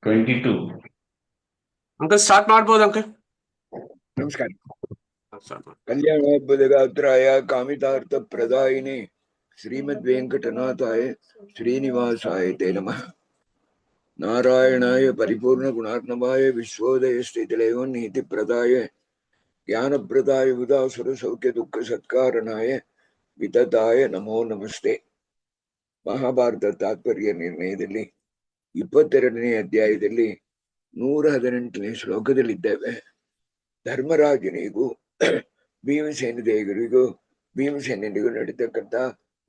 22. Uncle start ಮಾಡ್ಬೋದು uncle. ನಮಸ್ಕಾರ. Start ಮಾಡಿ. ಕಲ್ಯಾಣೋದ್ಭುತ ಗಾತ್ರಾಯ ಕಾಮಿತಾರ್ಥ ಪ್ರದಾಯಿನಿ ಶ್ರೀಮದ್ ವೆಂಕಟನಾಥಾಯ ಶ್ರೀನಿವಾಸಾಯ ತೇ ನಮಃ. ನಾರಾಯಣಾಯ ಪರಿಪೂರ್ಣ ಗುಣಾರ್ಣವಾಯ ವಿಶ್ವೋದಯ ಸ್ಥಿತಿಲಯೋ ನೀತಿ ಪ್ರದಾಯ ಜ್ಞಾನಪ್ರದಾಯ ಉದಾಸುರ ಸೌಖ್ಯ ದುಃಖ ಸತ್ಕಾರಣಾಯ ವಿತತಾಯ ನಮೋ ನಮಸ್ತೆ. ಮಹಾಭಾರತ ತಾತ್ಪರ್ಯ ನಿರ್ಣಯದಲ್ಲಿ 22ನೇ ಅಧ್ಯಾಯದಲ್ಲಿ 118ನೇ ಶ್ಲೋಕದಲ್ಲಿದ್ದೇವೆ. ಧರ್ಮರಾಜನಿಗೂ ಭೀಮಸೇನ ಭೀಮಸೇನಿಗೂ ನಡೀತಕ್ಕಂಥ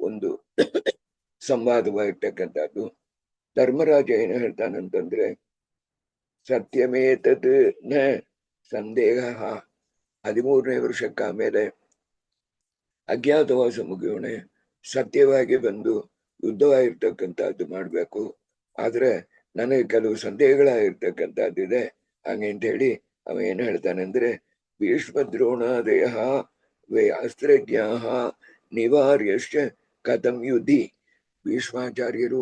ಒಂದು ಸಂವಾದವಾಗಿರ್ತಕ್ಕಂಥದ್ದು. ಧರ್ಮರಾಜ ಏನು ಹೇಳ್ತಾನಂತಂದ್ರೆ, ಸತ್ಯಮೇತತ್ ನ ಸಂದೇಹ. 13ನೇ ವರ್ಷಕ್ಕ ಆಮೇಲೆ ಅಜ್ಞಾತವಾಸ ಮುಗಿಯೋಣೆ, ಸತ್ಯವಾಗಿ ಬಂದು ಯುದ್ಧವಾಗಿರ್ತಕ್ಕಂಥದ್ದು ಮಾಡ್ಬೇಕು. ಆದ್ರೆ ನನಗೆ ಕೆಲವು ಸಂದೇಹಗಳಾಗಿರ್ತಕ್ಕಂಥದ್ದಿದೆ ಹಂಗೆ ಅಂತ ಹೇಳಿ ಅವ ಏನು ಹೇಳ್ತಾನಂದ್ರೆ, ಭೀಷ್ಮದ್ರೋಣಾದಯ ಅಸ್ತ್ರಜ್ಞಾ ನಿವಾರ್ಯಶ್ಚ ಕಥಂ ಯುದ್ಧಿ. ಭೀಷ್ಮಾಚಾರ್ಯರು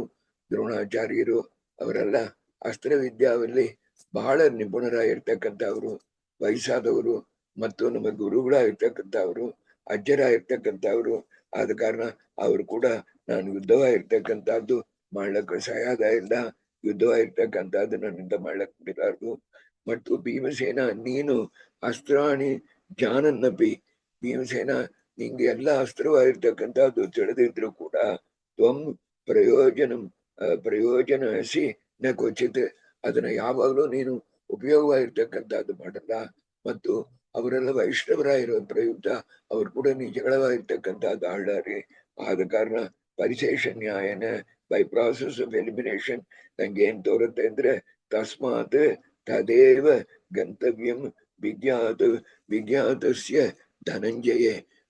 ದ್ರೋಣಾಚಾರ್ಯರು ಅವರೆಲ್ಲ ಅಸ್ತ್ರವಿದ್ಯಾವಲ್ಲಿ ಬಹಳ ನಿಪುಣರಾಗಿರ್ತಕ್ಕಂಥವ್ರು, ವಯಸ್ಸಾದವರು ಮತ್ತು ನಮ್ಮ ಗುರುಗಳಾಗಿರ್ತಕ್ಕಂಥವ್ರು, ಅಜ್ಜರಾಗಿರ್ತಕ್ಕಂಥವ್ರು. ಆದ ಕಾರಣ ಅವರು ಕೂಡ ನಾನು ಯುದ್ಧವಾಗಿರ್ತಕ್ಕಂಥದ್ದು ಮಾಡ್ಲಿಕ್ಕೆ ಸಹಾಯದ ಇಲ್ಲ, ಯುದ್ಧವಾಗಿರ್ತಕ್ಕಂಥದ್ದು ನನ್ನಿಂದ ಮಾಡ್ಲಕ್ ಬಿಡಾರ್ದು. ಮತ್ತು ಭೀಮಸೇನ ನೀನು ಅಸ್ತ್ರಾಣಿ ಜ್ಞಾನನ್ನಪಿ, ಭೀಮಸೇನ ನಿಂಗೆ ಎಲ್ಲ ಅಸ್ತ್ರವಾಗಿರ್ತಕ್ಕಂಥದ್ದು ತಿಳಿದಿದ್ರು ಕೂಡ ತ್ವಂ ಪ್ರಯೋಜನ ಹಸಿ ನ ಕ್ವಚಿತ್, ಅದನ್ನ ಯಾವಾಗಲೂ ನೀನು ಉಪಯೋಗವಾಗಿರ್ತಕ್ಕಂಥದ್ದು ಮಾಡಲ್ಲ. ಮತ್ತು ಅವರೆಲ್ಲ ವೈಷ್ಣವರಾಗಿರೋ ಪ್ರಯುಕ್ತ ಅವ್ರು ಕೂಡ ನಿಜಗಳವಾಗಿರ್ತಕ್ಕಂಥದ್ದು ಆಳ್ಳಾರಿ. ಆದ ಕಾರಣ ಪರಿಶೇಷ ನ್ಯಾಯನ ಬೈ ಪ್ರಾಸೆಸ್ ಆಫ್ ಎಲಿಮಿನೇಷನ್ ನಂಗೆ ಏನ್ ತೋರುತ್ತೆ ಅಂದ್ರೆ, ತಸ್ಮಾತ್ ತದೇವ ಗಂತವ್ಯಂ ವಿಜ್ಞಾತಸ್ಯ ಧನಂಜಯ.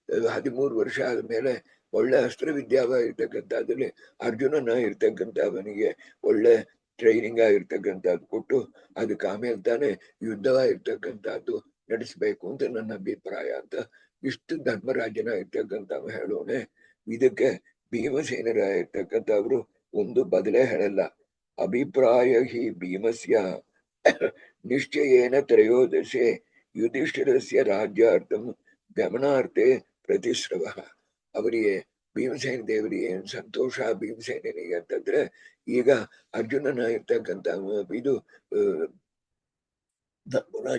13 ವರ್ಷ ಆದ್ಮೇಲೆ ಒಳ್ಳೆ ಅಸ್ತ್ರವಿದ್ಯಾವಾಗಿರ್ತಕ್ಕಂಥದ್ದಲ್ಲಿ ಅರ್ಜುನನ ಇರ್ತಕ್ಕಂಥವನಿಗೆ ಒಳ್ಳೆ ಟ್ರೈನಿಂಗ್ ಆಗಿರ್ತಕ್ಕಂಥದ್ದು ಕೊಟ್ಟು ಅದಕ್ಕೆ ಆಮೇಲೆ ತಾನೇ ಯುದ್ಧವಾಗಿರ್ತಕ್ಕಂಥದ್ದು ನಡೆಸಬೇಕು ಅಂತ ನನ್ನ ಅಭಿಪ್ರಾಯ ಅಂತ ಇಷ್ಟು ಧರ್ಮರಾಜನ ಇರ್ತಕ್ಕಂಥವ ಹೇಳೋನೆ. ಇದಕ್ಕೆ ಭೀಮಸೇನರ ಇರ್ತಕ್ಕಂಥವ್ರು ಒಂದು ಬದಲೇ ಹೇಳಲ್ಲ. ಅಭಿಪ್ರಾಯ ಹಿ ಭೀಮಸ್ಯ ನಿಶ್ಚಯೇನ ತ್ರಯೋದಶೆ ಯುಧಿಷ್ಠಿರಸ್ಯ ರಾಜ್ಯಾರ್ಥಂ ಗಮನಾರ್ಥೆ ಪ್ರತಿಶ್ರವ. ಅವರಿಗೆ ಭೀಮಸೇನ ದೇವರಿಗೆ ಏನ್ ಸಂತೋಷ ಭೀಮಸೇನಿಗೆ ಅಂತಂದ್ರೆ, ಈಗ ಅರ್ಜುನನ ಇರ್ತಕ್ಕಂಥ ಇದು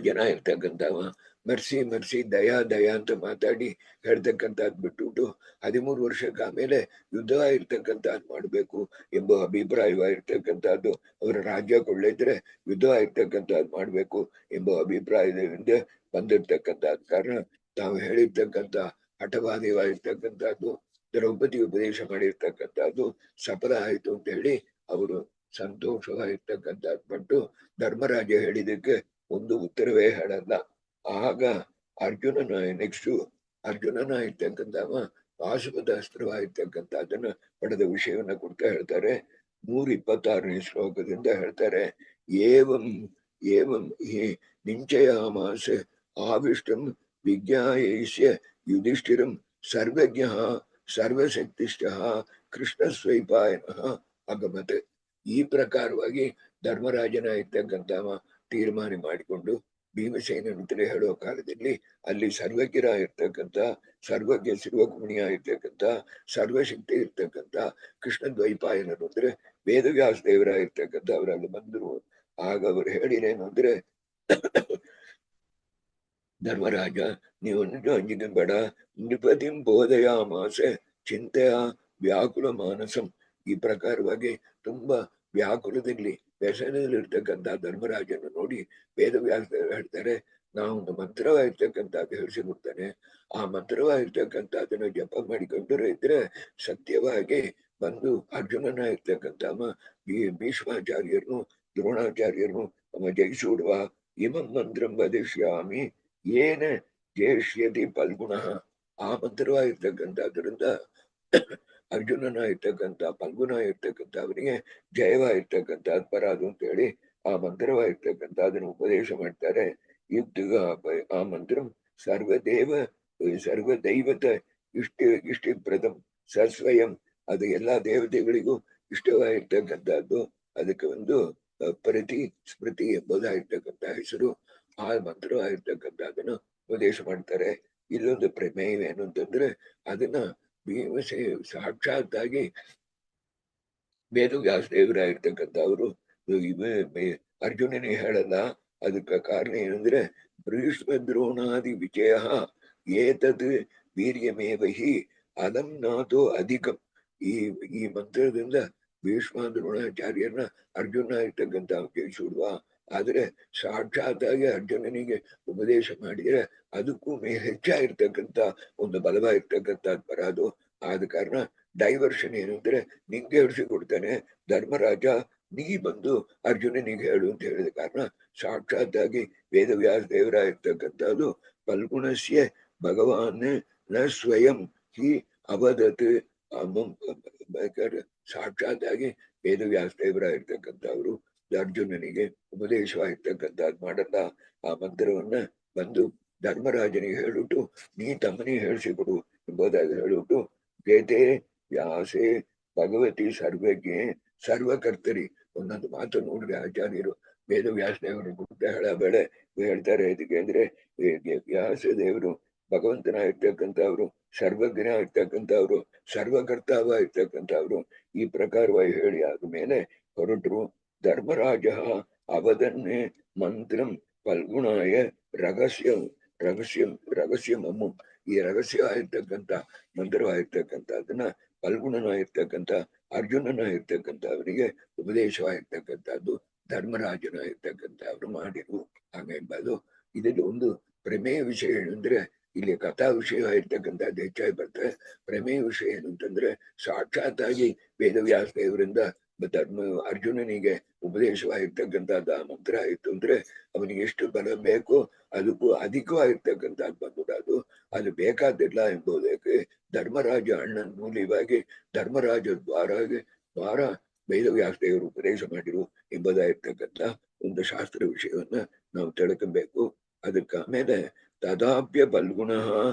ಜನ ಇರ್ತಕ್ಕಂಥವ ಮರ್ಸಿ ದಯಾ ಅಂತ ಮಾತಾಡಿ ಹೇಳ್ತಕ್ಕಂಥದ್ದು ಬಿಟ್ಬಿಟ್ಟು 13 ವರ್ಷಕ್ಕೆ ಆಮೇಲೆ ಯುದ್ಧ ಇರ್ತಕ್ಕಂಥದ್ದು ಮಾಡ್ಬೇಕು ಎಂಬ ಅಭಿಪ್ರಾಯವಾಗಿರ್ತಕ್ಕಂಥದ್ದು, ಅವರ ರಾಜ್ಯ ಕೊಳ್ಳಿದ್ರೆ ಯುದ್ಧ ಇರ್ತಕ್ಕಂಥದ್ದು ಮಾಡ್ಬೇಕು ಎಂಬ ಅಭಿಪ್ರಾಯದಿಂದ ಬಂದಿರ್ತಕ್ಕಂಥದ್ದು ಕಾರಣ ತಾವು ಹೇಳಿರ್ತಕ್ಕಂಥ ಹಠವಾದಿವಾಗಿರ್ತಕ್ಕಂಥದ್ದು ದ್ರೌಪದಿ ಉಪದೇಶ ಮಾಡಿರ್ತಕ್ಕಂಥದ್ದು ಸಫಲ ಆಯಿತು ಅಂತ ಹೇಳಿ ಅವರು ಸಂತೋಷವಾಗಿರ್ತಕ್ಕಂಥದ್ದು ಪಟ್ಟು ಧರ್ಮರಾಜ ಹೇಳಿದಕ್ಕೆ ಒಂದು ಉತ್ತರವೇ ಹೇಳಲ್ಲ. ಆಗ ಅರ್ಜುನನ ಇರ್ತಕ್ಕಂಥವ ಪಾಶುಪತ ಅಸ್ತ್ರವಾಗಿರ್ತಕ್ಕಂಥದ್ದನ್ನ ಪಡೆದ ವಿಷಯವನ್ನ ಕೊಡ್ತಾ ಹೇಳ್ತಾರೆ. 126ನೇ ಶ್ಲೋಕದಿಂದ ಹೇಳ್ತಾರೆ, ಏವಂ ನಿಂಚಯಾಮಾಸ ಆವಿಷ್ಟಂ ವಿಜ್ಞಾಯೈಷ್ಯ ಯುಧಿಷ್ಠಿರಂ ಸರ್ವಜ್ಞ ಸರ್ವಶಕ್ತಿಷ್ಠ ಕೃಷ್ಣ ಸ್ವೈಪಾಯನಃ ಅಗಮತ್. ಈ ಪ್ರಕಾರವಾಗಿ ಧರ್ಮರಾಜನ ಇರ್ತಕ್ಕಂಥವ ತೀರ್ಮಾನ ಮಾಡಿಕೊಂಡು ಭೀಮಸೇನಂತಲೇ ಹೇಳೋ ಕಾಲದಲ್ಲಿ ಅಲ್ಲಿ ಸರ್ವಜ್ಞರಾಗಿರ್ತಕ್ಕಂಥ ಸರ್ವಜ್ಞ ಸರ್ವಗುಣಿಯಾಗಿರ್ತಕ್ಕಂಥ ಸರ್ವಶಕ್ತಿ ಇರ್ತಕ್ಕಂಥ ಕೃಷ್ಣ ದ್ವೈಪಾಯನರು ಅಂದ್ರೆ ವೇದವ್ಯಾಸ ದೇವರಾಗಿರ್ತಕ್ಕಂಥ ಅವರಲ್ಲಿ ಬಂದರು. ಆಗ ಅವರು ಹೇಳಿರೇನು ಅಂದ್ರೆ, ಧರ್ಮರಾಜ ನೀವು ಅಂಜಿಕೆ ಬೇಡ, ನೃಪತಿಂ ಬೋಧಯಾಮಾಸ ಚಿಂತೆಯ ವ್ಯಾಕುಲ ಮಾನಸಂ. ಈ ಪ್ರಕಾರವಾಗಿ ತುಂಬಾ ವ್ಯಾಕುಲದಲ್ಲಿ ವ್ಯಸನದಲ್ಲಿರ್ತಕ್ಕಂಥ ಧರ್ಮರಾಜನ ನೋಡಿ ವೇದವ್ಯಾಸ ಹೇಳ್ತಾರೆ, ನಾವು ಒಂದು ಮಂತ್ರವಾಗಿರ್ತಕ್ಕಂಥದ್ದು ಹೇಳಿಸಿಕೊಡ್ತಾನೆ, ಆ ಮಂತ್ರವಾಗಿರ್ತಕ್ಕಂಥದ್ದನ್ನು ಜಪ ಮಾಡಿಕೊಂಡರೆ ಇದ್ರೆ ಸತ್ಯವಾಗಿ ಬಂದು ಅರ್ಜುನನ ಇರ್ತಕ್ಕಂಥ ಭೀಷ್ಮಾಚಾರ್ಯರು ದ್ರೋಣಾಚಾರ್ಯರು ನಮ್ಮ ಜಯಿಸುಡುವ ಇಮಂ ಮಂತ್ರಂ ವದಿಷ್ಯಾಮಿ ಏನ ಜೇಷ್ಯತಿ ಫಲ್ಗುಣಃ. ಆ ಮಂತ್ರವಾಗಿರ್ತಕ್ಕಂಥದ್ರಿಂದ ಅರ್ಜುನನ ಇರ್ತಕ್ಕಂಥ ಫಲ್ಗುಣ ಇರ್ತಕ್ಕಂಥ ಅವನಿಗೆ ಜಯವಾಗಿರ್ತಕ್ಕಂಥದ್ದು ಬರಾದು ಅಂತ ಹೇಳಿ ಆ ಮಂತ್ರವಾಗಿರ್ತಕ್ಕಂಥ ಅದನ್ನು ಉಪದೇಶ ಮಾಡ್ತಾರೆ. ಆ ಮಂತ್ರ ಸರ್ವದೈವತ ಇಷ್ಟಿಪ್ರದಂ ಸಸ್ವಯಂ, ಅದು ಎಲ್ಲಾ ದೇವತೆಗಳಿಗೂ ಇಷ್ಟವಾಗಿರ್ತಕ್ಕಂಥದ್ದು. ಅದಕ್ಕೆ ಒಂದು ಪ್ರತಿ ಸ್ಮೃತಿ ಎಂಬುದಾಗಿರ್ತಕ್ಕಂಥ ಹೆಸರು ಆ ಮಂತ್ರವಾಗಿರ್ತಕ್ಕಂಥದನ್ನು ಉಪದೇಶ ಮಾಡ್ತಾರೆ. ಇಲ್ಲೊಂದು ಪ್ರಮೇಯವೇನು ಅಂತಂದ್ರೆ ಅದನ್ನ ಭೀಮಸೇ ಸಾಕ್ಷಾತ್ತಾಗಿ ವೇದವ್ಯಾಸ ದೇವರಾಗಿರ್ತಕ್ಕಂಥವ್ರು ಅರ್ಜುನನೇ ಹೇಳಲ್ಲ. ಅದಕ್ಕೆ ಕಾರಣ ಏನಂದ್ರೆ ಭೀಷ್ಮ ದ್ರೋಣಾದಿ ವಿಜಯ ಏತದ್ ವೀರ್ಯಮೇವ ಹಿ ಅದಂ ನಾಥೋ ಅಧಿಕಂ. ಈ ಮಂತ್ರದಿಂದ ಭೀಷ್ಮ ದ್ರೋಣಾಚಾರ್ಯರನ್ನ ಅರ್ಜುನ ಇರ್ತಕ್ಕಂಥ ಜಯಿಸುವ. ಆದ್ರೆ ಸಾಕ್ಷಾತ್ತಾಗಿ ಅರ್ಜುನನಿಗೆ ಉಪದೇಶ ಮಾಡಿದ್ರೆ ಅದಕ್ಕೂ ಹೆಚ್ಚಾಗಿರ್ತಕ್ಕಂಥ ಒಂದು ಬಲವಾಗಿರ್ತಕ್ಕಂಥದ್ದು ಬರೋದು. ಆದ ಕಾರಣ ಡೈವರ್ಷನ್ ಏನು ಅಂದ್ರೆ ನಿಂಗೆ ಹೇಳಿಸಿಕೊಡ್ತಾನೆ ಧರ್ಮರಾಜ, ನೀ ಬಂದು ಅರ್ಜುನನಿಗೆ ಹೇಳು ಅಂತ ಹೇಳಿದ ಕಾರಣ ಸಾಕ್ಷಾತ್ತಾಗಿ ವೇದವ್ಯಾಸ ದೇವರಾಗಿರ್ತಕ್ಕಂಥದ್ದು ಫಲ್ಗುಣಸ್ಯ ಭಗವಾನ್ ನ ಸ್ವಯಂ ಹಿ ಅವದತ್. ಸಾಕ್ಷಾತ್ತಾಗಿ ವೇದವ್ಯಾಸ ದೇವರಾಗಿರ್ತಕ್ಕಂಥವ್ರು ಅರ್ಜುನನಿಗೆ ಉಪದೇಶವಾಗಿರ್ತಕ್ಕಂಥದ್ದು ಮಾಡಲ್ಲ. ಆ ಮಂತ್ರವನ್ನ ಬಂದು ಧರ್ಮರಾಜನಿಗೆ ಹೇಳಿಬಿಟ್ಟು ನೀ ತಮ್ಮನಿಗೆ ಹೇಳಿಸಿಕೊಡು ಎಂಬುದಾಗಿ ಹೇಳಿಬಿಟ್ಟು ಗೇತೆ ವ್ಯಾಸೆ ಭಗವತಿ ಸರ್ವಜ್ಞೆ ಸರ್ವಕರ್ತರಿ. ಒಂದೊಂದು ಮಾತು ನೋಡ್ರಿ ಆಚಾರ್ಯರು ವೇದವ್ಯಾಸ ದೇವರು ಗುರುತ ಹೇಳಬೇಳೆ ಹೇಳ್ತಾರೆ. ಇದಕ್ಕೆ ಅಂದ್ರೆ ವ್ಯಾಸ ದೇವರು ಭಗವಂತನಾಗಿರ್ತಕ್ಕಂಥವ್ರು, ಸರ್ವಜ್ಞ ಆಗಿರ್ತಕ್ಕಂಥವ್ರು, ಸರ್ವಕರ್ತಾವ ಇರ್ತಕ್ಕಂಥವ್ರು. ಈ ಪ್ರಕಾರವಾಗಿ ಹೇಳಿ ಆದ್ಮೇಲೆ ಹೊರಟರು. ಧರ್ಮರಾಜ ಅವದನ್ನೇ ಮಂತ್ರಂ ಫಲ್ಗುಣಾಯ ರಹಸ್ಯಮಮ್ಮು. ಈ ರಹಸ್ಯವಾಗಿರ್ತಕ್ಕಂಥ ಮಂತ್ರವಾಗಿರ್ತಕ್ಕಂಥದ್ದನ್ನ ಫಲ್ಗುಣನಾಗಿರ್ತಕ್ಕಂಥ ಅರ್ಜುನನಾಗಿರ್ತಕ್ಕಂಥವನಿಗೆ ಉಪದೇಶವಾಗಿರ್ತಕ್ಕಂಥದ್ದು ಧರ್ಮರಾಜನಾಗಿರ್ತಕ್ಕಂಥವ್ರು ಮಾಡಿರು ಹಾಗೆಂಬುದು. ಇದರಲ್ಲಿ ಒಂದು ಪ್ರಮೇಯ ವಿಷಯ ಏನಂದ್ರೆ ಇಲ್ಲಿ ಕಥಾ ವಿಷಯವಾಗಿರ್ತಕ್ಕಂಥದ್ದು ಹೆಚ್ಚಾಗಿ ಬರ್ತದೆ. ಪ್ರಮೇಯ ವಿಷಯ ಏನು ಅಂತಂದ್ರೆ ಸಾಕ್ಷಾತ್ತಾಗಿ ವೇದವ್ಯಾಸ ದೇವರಿಂದ ಅರ್ಜುನನಿಗೆ ಉಪದೇಶವಾಗಿರ್ತಕ್ಕಂಥದ್ದು ಆ ಮಂತ್ರ ಆಯಿತು ಅಂದ್ರೆ ಅವನಿಗೆ ಎಷ್ಟು ಬಲ ಬೇಕೋ ಅದಕ್ಕೂ ಅಧಿಕವಾಗಿರ್ತಕ್ಕಂಥದ್ದು ಬಂದ್ಬಿಡೋದು. ಅದು ಬೇಕಾದಿಲ್ಲ ಎಂಬುದಕ್ಕೆ ಧರ್ಮರಾಜ ಅಣ್ಣನ ಮೂಲವಾಗಿ ಧರ್ಮರಾಜ ದ್ವಾರ ವೇದವ್ಯಾಸ ದೇವರು ಉಪದೇಶ ಮಾಡಿರು ಎಂಬುದಾಗಿರ್ತಕ್ಕಂಥ ಒಂದು ಶಾಸ್ತ್ರ ವಿಷಯವನ್ನ ನಾವು ತಿಳ್ಕೊಬೇಕು. ಅದಕ್ಕೆ ಆಮೇಲೆ ತದಾಪ್ಯ ಫಲ್ಗುಣ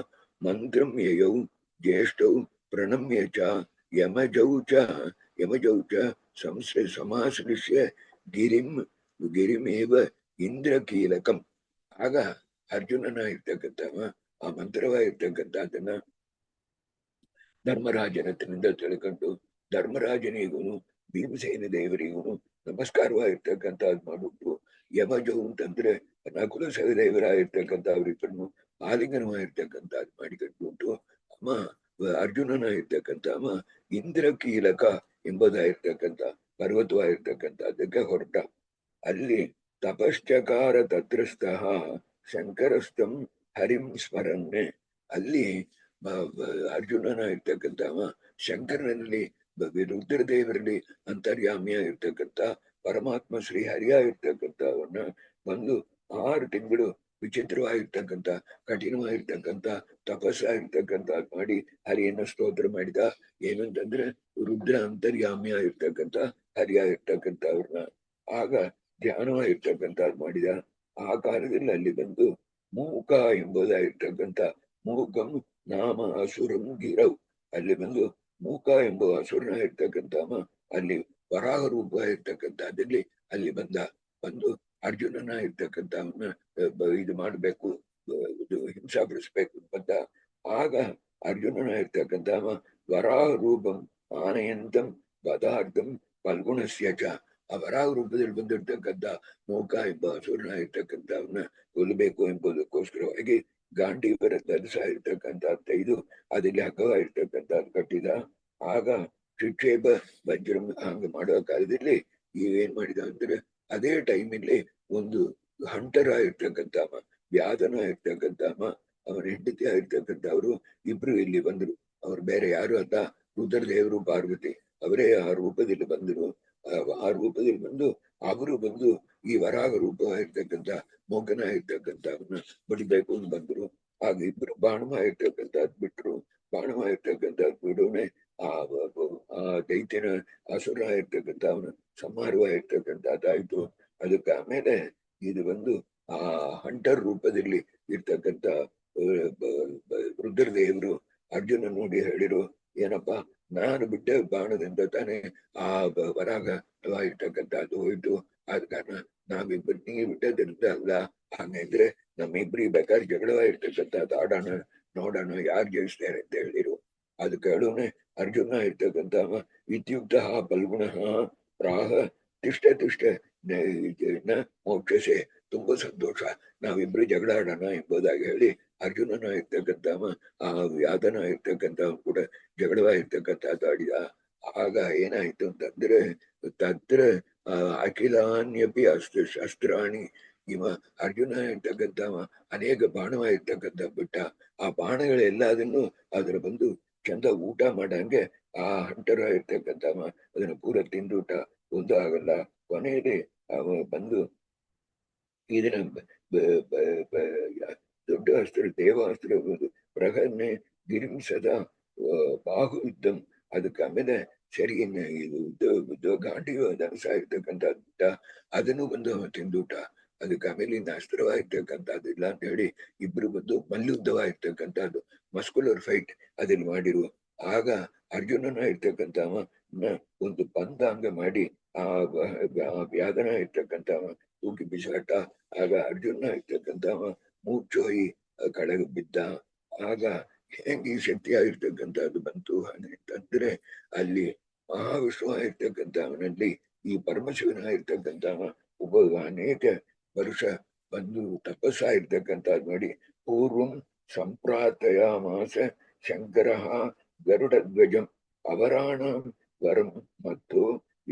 ಮಂತ್ರಂ ಯಯೌ ಜ್ಯೇಷ್ಠೌ ಪ್ರಣಮ್ಯ ಚ ಯಮಜೌ ಚ ಸಮಾಶ್ಲಿಷ್ಯ ಗಿರಿಮೇವ ಇಂದ್ರಕೀಲಕಂ. ಆಗ ಅರ್ಜುನನ ಇರ್ತಕ್ಕಂಥವ ಆ ಮಂತ್ರವಾಗಿರ್ತಕ್ಕಂಥದ್ದನ್ನ ಧರ್ಮರಾಜನತ್ತಿನಿಂದ ತಿಳ್ಕೊಂಡು ಧರ್ಮರಾಜನಿಗೂ ಭೀಮಸೇನ ದೇವರಿಗೂ ನಮಸ್ಕಾರವಾಗಿರ್ತಕ್ಕಂಥದ್ದು ಮಾಡ್ಬಿಟ್ಟು ಯಮಜೌ ಅಂತಂದ್ರೆ ನಕುಲ ಸಹದೇವರಾಗಿರ್ತಕ್ಕಂಥವ್ರಿಬ್ಬರನ್ನು ಆಲಿಂಗನವಾಗಿರ್ತಕ್ಕಂಥದ್ದು ಮಾಡಿಕಟ್ಬಿಟ್ಟು ಅಮ್ಮ ಅರ್ಜುನನ ಇರ್ತಕ್ಕಂಥ ಇಂದ್ರಕೀಲಕ ಎಂಬುದಾಗಿರ್ತಕ್ಕಂಥ ಪರ್ವತವಾಗಿರ್ತಕ್ಕಂಥದ್ದಕ್ಕೆ ಹೊರಟ. ಅಲ್ಲಿ ತಪಶ್ಚಕಾರ ತತ್ರಸ್ಥಃ ಶಂಕರಸ್ಥಂ ಹರಿಂ ಸ್ಮರನ್ನೇ. ಅಲ್ಲಿ ಅರ್ಜುನನ ಇರ್ತಕ್ಕಂಥವ ಶಂಕರನಲ್ಲಿ ರುದ್ರದೇವರಲ್ಲಿ ಅಂತರ್ಯಾಮಿಯಾಗಿರ್ತಕ್ಕಂಥ ಪರಮಾತ್ಮ ಶ್ರೀ ಹರಿಯಾಗಿರ್ತಕ್ಕಂಥವನ್ನ ಬಂದು 6 ತಿಂಗಳು ವಿಚಿತ್ರವಾಗಿರ್ತಕ್ಕಂಥ ಕಠಿಣವಾಗಿರ್ತಕ್ಕಂಥ ತಪಸ್ಸಾಗಿರ್ತಕ್ಕಂಥ ಮಾಡಿ ಹರಿಯನ್ನ ಸ್ತೋತ್ರ ಮಾಡಿದ. ಏನಂತಂದ್ರೆ ರುದ್ರ ಅಂತರ್ಯಾಮಿಯಾಗಿರ್ತಕ್ಕಂಥ ಹರಿಯಾಗಿರ್ತಕ್ಕಂಥವ್ರನ್ನ ಆಗ ಧ್ಯಾನವಾಗಿರ್ತಕ್ಕಂಥದ್ದು ಮಾಡಿದ. ಆ ಕಾಲದಲ್ಲಿ ಅಲ್ಲಿ ಬಂದು ಮೂಕ ಎಂಬುದಾಗಿರ್ತಕ್ಕಂಥ ಮೂಕಂ ನಾಮ ಅಸುರಂ ಗಿರವ್. ಅಲ್ಲಿ ಬಂದು ಮೂಕ ಎಂಬ ಅಸುರನ ಇರ್ತಕ್ಕಂಥವ ಅಲ್ಲಿ ವರಾಹ ರೂಪ ಇರ್ತಕ್ಕಂಥದ್ದಲ್ಲಿ ಅಲ್ಲಿ ಬಂದು ಅರ್ಜುನನ ಇರ್ತಕ್ಕಂಥವನ್ನ ಇದು ಮಾಡ್ಬೇಕು, ಹಿಂಸಾಪಡಿಸ್ಬೇಕು ಬಂದ. ಆಗ ಅರ್ಜುನನ ಇರ್ತಕ್ಕಂಥವ ವರಾಹ ರೂಪಂ ಆನಯಂತಂ ಪದಾರ್ಥಂ ಫಲ್ಗುಣಸ್ಯ ಚ. ಆ ವರಾಹ ರೂಪದಲ್ಲಿ ಬಂದಿರ್ತಕ್ಕಂಥ ಮೂಕ ಎಂಬ ಅಸುರನ ಇರ್ತಕ್ಕಂಥವನ್ನ ಕೊಲ್ಲಬೇಕು ಎಂಬುದಕ್ಕೋಸ್ಕರವಾಗಿ ಗಾಂಡೀವರ ಧರಿಸ ಇರ್ತಕ್ಕಂಥ ಇದು ಅದಲ್ಲಿ ಹಗ್ಗವಾಗಿರ್ತಕ್ಕಂಥದ್ದು ಕಟ್ಟಿದ. ಆಗ ಶಿಕ್ಷೇಪ ವಜ್ರಂ ಹಂಗ ಮಾಡುವ ಕಾಲದಲ್ಲಿ ಏನ್ ಮಾಡಿದ ಅಂದ್ರೆ ಅದೇ ಟೈಮಲ್ಲಿ ಒಂದು ಹಂಟರ್ ಆಗಿರ್ತಕ್ಕಂಥವ ವ್ಯಾಧನ ಇರ್ತಕ್ಕಂಥವ ಅವನ ಹೆಂಡತಿ ಆಗಿರ್ತಕ್ಕಂಥವ್ರು ಇಬ್ರು ಇಲ್ಲಿ ಬಂದ್ರು. ಅವ್ರು ಬೇರೆ ಯಾರು ಅಲ್ಲ, ರುದ್ರದೇವರು ಪಾರ್ವತಿ ಅವರೇ ಆ ರೂಪದಲ್ಲಿ ಬಂದರು. ಆ ರೂಪದಲ್ಲಿ ಬಂದು ಅವರು ಬಂದು ಈ ವರಾಹ ರೂಪವಾಗಿರ್ತಕ್ಕಂಥ ಮೊಗ್ಗನ ಇರ್ತಕ್ಕಂಥವನ್ನ ಬಡಿಬೇಕು ಅಂತ ಬಂದ್ರು. ಆಗ ಇಬ್ರು ಬಾಣವಾಗಿರ್ತಕ್ಕಂಥದ್ದು ಬಿಟ್ರು. ಬಾಣವಾಗಿರ್ತಕ್ಕಂಥದ್ದು ಬಿಡೋನೆ ಆ ದೈತ್ಯನ ಅಸುರ ಇರ್ತಕ್ಕಂಥ ಅವನ ಸಂಹಾರವಾಗಿರ್ತಕ್ಕಂಥದ್ದಾಯ್ತು. ಅದಕ್ಕೆ ಆಮೇಲೆ ಇದು ಬಂದು ಆ ಹಂಟರ್ ರೂಪದಲ್ಲಿ ಇರ್ತಕ್ಕಂಥ ರುದ್ರದೇವರು ಅರ್ಜುನ ನೋಡಿ ಹೇಳಿರು, ಏನಪ್ಪಾ ನಾನು ಬಿಟ್ಟ ಬಾಣದಿಂದ ತಾನೇ ಆ ವರಾಗ ಇರ್ತಕ್ಕಂಥದ್ದು ಹೋಯ್ತು. ಆದ ಕಾರಣ ನಾವಿಬ್ಬರಿಗೆ ಬಿಟ್ಟದ್ರಿಂದ ಅಲ್ಲ. ಹಾಗಿದ್ರೆ ನಮ್ಮಿಬ್ರಿಗೆ ಬೇಕಾದ್ರೆ ಜಗಳವಾಗಿರ್ತಕ್ಕಂಥದ್ದು ಆಡೋಣ, ನೋಡೋಣ ಯಾರು ಜಯಿಸ್ತಾರೆ ಅಂತ ಹೇಳಿರು. ಅದು ಕೇಳೋನೆ ಅರ್ಜುನ ಇರ್ತಕ್ಕಂಥ ಇತ್ಯುಕ್ತ ಫಲ್ಗುಣ ಪ್ರಾಹ ತಿಷ್ಟ ತಿಷ್ಟ ಮೋಕ್ಷಸೆ, ತುಂಬಾ ಸಂತೋಷ, ನಾವಿಬ್ರು ಜಗಳ ಆಡೋಣ ಎಂಬುದಾಗಿ ಹೇಳಿ ಅರ್ಜುನನ ಇರ್ತಕ್ಕಂಥವ ಆ ವ್ಯಾಧನ ಇರ್ತಕ್ಕಂಥವ್ ಕೂಡ ಜಗಳವಾಗಿರ್ತಕ್ಕಂಥದ್ದು ಆಡಿದ. ಆಗ ಏನಾಯ್ತು ಅಂತಂದ್ರೆ ತತ್ರ ಅಖಿಲಾನ್ಯಪಿ ಶಸ್ತ್ರಾಣಿ, ಇವ ಅರ್ಜುನ ಇರ್ತಕ್ಕಂಥವ ಅನೇಕ ಬಾಣವಾಗಿರ್ತಕ್ಕಂಥ ಬಿಟ್ಟ. ಆ ಬಾಣಗಳೆಲ್ಲದನ್ನು ಅದರ ಬಂದು ಚಂದ ಊಟ ಮಾಡಂಗೆ ಆ ಹಂಟರ ಇರ್ತಕ್ಕಂಥವ ಅದನ್ನ ಪೂರ ತಿಂದೂಟ ಒಂದು ಆಗಲ್ಲ. ಕೊನೆಯಲ್ಲಿ ಅವ ಬಂದು ಇದನ್ನ ದೊಡ್ಡ ಅಸ್ತ್ರ ದೇವಾಸ್ತ್ರ ಪ್ರಹನ್ನೆ ಗಿರಿಂಸದ ಬಾಹು ಯುದ್ಧಂ, ಅದಕ್ಕೆ ಆಮೇಲೆ ಸರಿ ಇದು ಗಾಂಡಿಯು ಧನಸ ಇರ್ತಕ್ಕಂಥದ್ದ ಅದನ್ನು ಬಂದು ತಿಂದೂಟ. ಅದಕ್ಕೆ ಆಮೇಲೆ ಇನ್ನು ಅಸ್ತ್ರವಾಗಿರ್ತಕ್ಕಂಥದ್ದು ಇಲ್ಲ ಅಂತ ಹೇಳಿ ಇಬ್ರು ಬಂದು ಮಲ್ಲಯುದ್ಧವಾಗಿರ್ತಕ್ಕಂಥದ್ದು ಮಸ್ಕುಲರ್ ಫೈಟ್ ಅದನ್ನ ಮಾಡಿರುವ. ಆಗ ಅರ್ಜುನನ ಇರ್ತಕ್ಕಂಥವ ಒಂದು ಬಂದಾಂಗ ಮಾಡಿ ಆ ವ್ಯಾಧನ ಇರ್ತಕ್ಕಂಥವ ತೂಕಿ ಬಿಸಾಟ. ಆಗ ಅರ್ಜುನ ಇರ್ತಕ್ಕಂಥವ ಮೂರ್ಛೋಯಿ ಕೆಳಗೆ ಬಿದ್ದ. ಆಗ ಹೆಂಗೆ ಈ ಶಕ್ತಿ ಆಗಿರ್ತಕ್ಕಂಥದ್ದು ಬಂತು ಅಂತಂದ್ರೆ ಅಲ್ಲಿ ಮಹಾವಿಷ್ಣು ಇರ್ತಕ್ಕಂಥವನಲ್ಲಿ ಈ ಪರಮಶಿವನ ಇರ್ತಕ್ಕಂಥವ ಒಬ್ಬ ಅನೇಕ ವರ್ಷ ಬಂದು ತಪಸ್ಸ ಇರ್ತಕ್ಕಂಥದ್ದು ನೋಡಿ ಪೂರ್ವಂ ಸಂಪ್ರಾರ್ಥಯ ಮಾಸ ಶಂಕರ ಗರುಡ ಧ್ವಜಂ ಅವರಾಣ ವರಂ ಮತ್ತು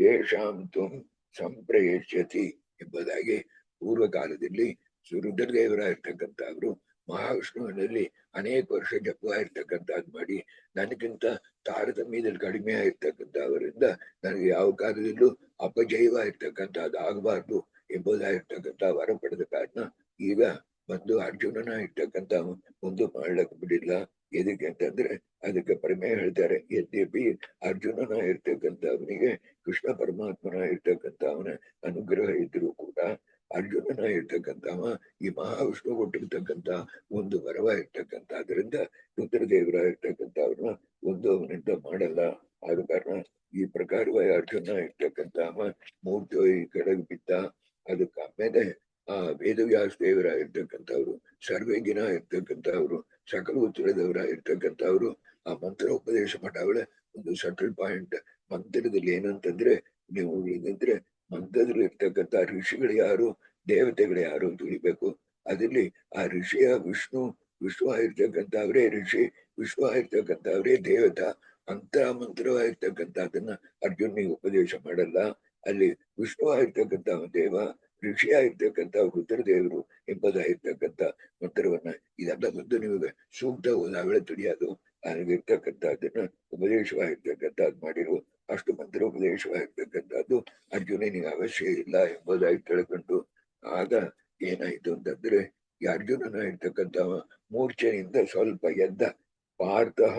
ಯೇಷಾಂ ತುಂ ಸಂಪ್ರಯಶ್ಯತಿ ಎಂಬುದಾಗಿ ಪೂರ್ವಕಾಲದಲ್ಲಿ ರುದ್ರದೇವರ ಇರ್ತಕ್ಕಂಥವ್ರು ಮಹಾವಿಷ್ಣುವಿನಲ್ಲಿ ಅನೇಕ ವರ್ಷ ಜಪವಾಗಿರ್ತಕ್ಕಂಥದ್ದು ಮಾಡಿ ನನಗಿಂತ ತಾರತಮ್ಯದಲ್ಲಿ ಕಡಿಮೆ ಆಗಿರ್ತಕ್ಕಂಥವರಿಂದ ನನಗೆ ಯಾವ ಕಾಲದಲ್ಲೂ ಅಪಜಯವಾಗಿರ್ತಕ್ಕಂಥದ್ದು ಆಗಬಾರ್ದು ಎಂಬುದಾಗಿರ್ತಕ್ಕಂಥ ವರ ಪಡೆದ ಕಾರಣ ಈಗ ಬಂದು ಅರ್ಜುನನ ಇರ್ತಕ್ಕಂಥ ಮುಂದೆ ಮಾಡ್ಲಕ್ ಬಿಡಿಲ್ಲ. ಎದಕ್ಕೆ ಅಂತಂದ್ರೆ ಅದಕ್ಕೆ ಪ್ರಮೇಯ ಹೇಳ್ತಾರೆ. ಯದ್ಯಪಿ ಅರ್ಜುನನ ಇರ್ತಕ್ಕಂಥವನಿಗೆ ಕೃಷ್ಣ ಪರಮಾತ್ಮನ ಇರ್ತಕ್ಕಂಥವನ ಅನುಗ್ರಹ ಇದ್ರೂ ಕೂಡ ಅರ್ಜುನನ ಇರ್ತಕ್ಕಂಥವ ಈ ಮಹಾವಿಷ್ಣು ಕೊಟ್ಟಿರ್ತಕ್ಕಂಥ ಒಂದು ವರವ ಇರ್ತಕ್ಕಂಥದ್ರಿಂದ ರುದ್ರದೇವರ ಇರ್ತಕ್ಕಂಥವ್ರನ್ನ ಒಂದು ಅವನಿಂದ ಮಾಡಲ್ಲ. ಆದ ಕಾರಣ ಈ ಪ್ರಕಾರವಾಗಿ ಅರ್ಜುನ ಇರ್ತಕ್ಕಂಥವ ಮೂರ್ತಿ ಕೆಳಗೆ ಬಿದ್ದ. ಅದಕ್ಕೆ ಆಮೇಲೆ ಆ ವೇದವ್ಯಾಸ ದೇವರ ಇರ್ತಕ್ಕಂಥವ್ರು ಸರ್ವೇಗಿನ ಇರ್ತಕ್ಕಂಥವ್ರು ಸಕಲ ಉತ್ತರದವರ ಇರ್ತಕ್ಕಂಥವ್ರು ಆ ಮಂತ್ರ ಉಪದೇಶ ಮಾಡವಳೆ. ಒಂದು ಸಟಲ್ ಪಾಯಿಂಟ್ ಮಂತ್ರದಲ್ಲಿ ಏನಂತಂದ್ರೆ ನೀವು ಏನಂದ್ರೆ ಮಂತ್ರದಲ್ಲಿ ಇರ್ತಕ್ಕಂಥ ಋಷಿಗಳು ಯಾರು ದೇವತೆಗಳು ಯಾರು ಅಂತ ತಿಳಿಬೇಕು. ಅದರಲ್ಲಿ ಆ ಋಷಿಯ ವಿಷ್ಣು ಆಗಿರ್ತಕ್ಕಂಥವ್ರೇ ಋಷಿ, ವಿಷ್ಣು ಆಗಿರ್ತಕ್ಕಂಥವ್ರೇ ದೇವತಾ. ಅಂತ ಮಂತ್ರವಾಗಿರ್ತಕ್ಕಂಥದ್ದನ್ನ ಅರ್ಜುನಿಗೆ ಉಪದೇಶ ಮಾಡಲ್ಲ. ಅಲ್ಲಿ ವಿಷ್ಣು ಆಗಿರ್ತಕ್ಕಂಥ ದೇವ, ಋಷಿ ಆಗಿರ್ತಕ್ಕಂಥ ರುದ್ರದೇವರು ಎಂಬುದಾಗಿರ್ತಕ್ಕಂಥ ಮಂತ್ರವನ್ನ ಇದೆಲ್ಲ ಬಂದು ನಿಮಗೆ ಸೂಕ್ತ ಓದಾವಳೆ ತಿಳಿಯೋದು ಆಗಿರ್ತಕ್ಕಂಥದ್ದನ್ನ ಉಪದೇಶವಾಗಿರ್ತಕ್ಕಂಥದ್ದು ಮಾಡಿರುವ ಅಷ್ಟು ಮಂತ್ರ ಉಪದೇಶವಾಗಿರ್ತಕ್ಕಂಥದ್ದು ಅರ್ಜುನನಿಗೆ ಅವಶ್ಯ ಇಲ್ಲ ಎಂಬುದಾಗಿ ತಿಳ್ಕೊಂಡು ಆಗ ಏನಾಯ್ತು ಅಂತಂದ್ರೆ ಈ ಅರ್ಜುನನ ಇರ್ತಕ್ಕಂಥವ ಮೂರ್ಛೆಯಿಂದ ಸ್ವಲ್ಪ ಎದ್ದ. ಪಾರ್ಥಃ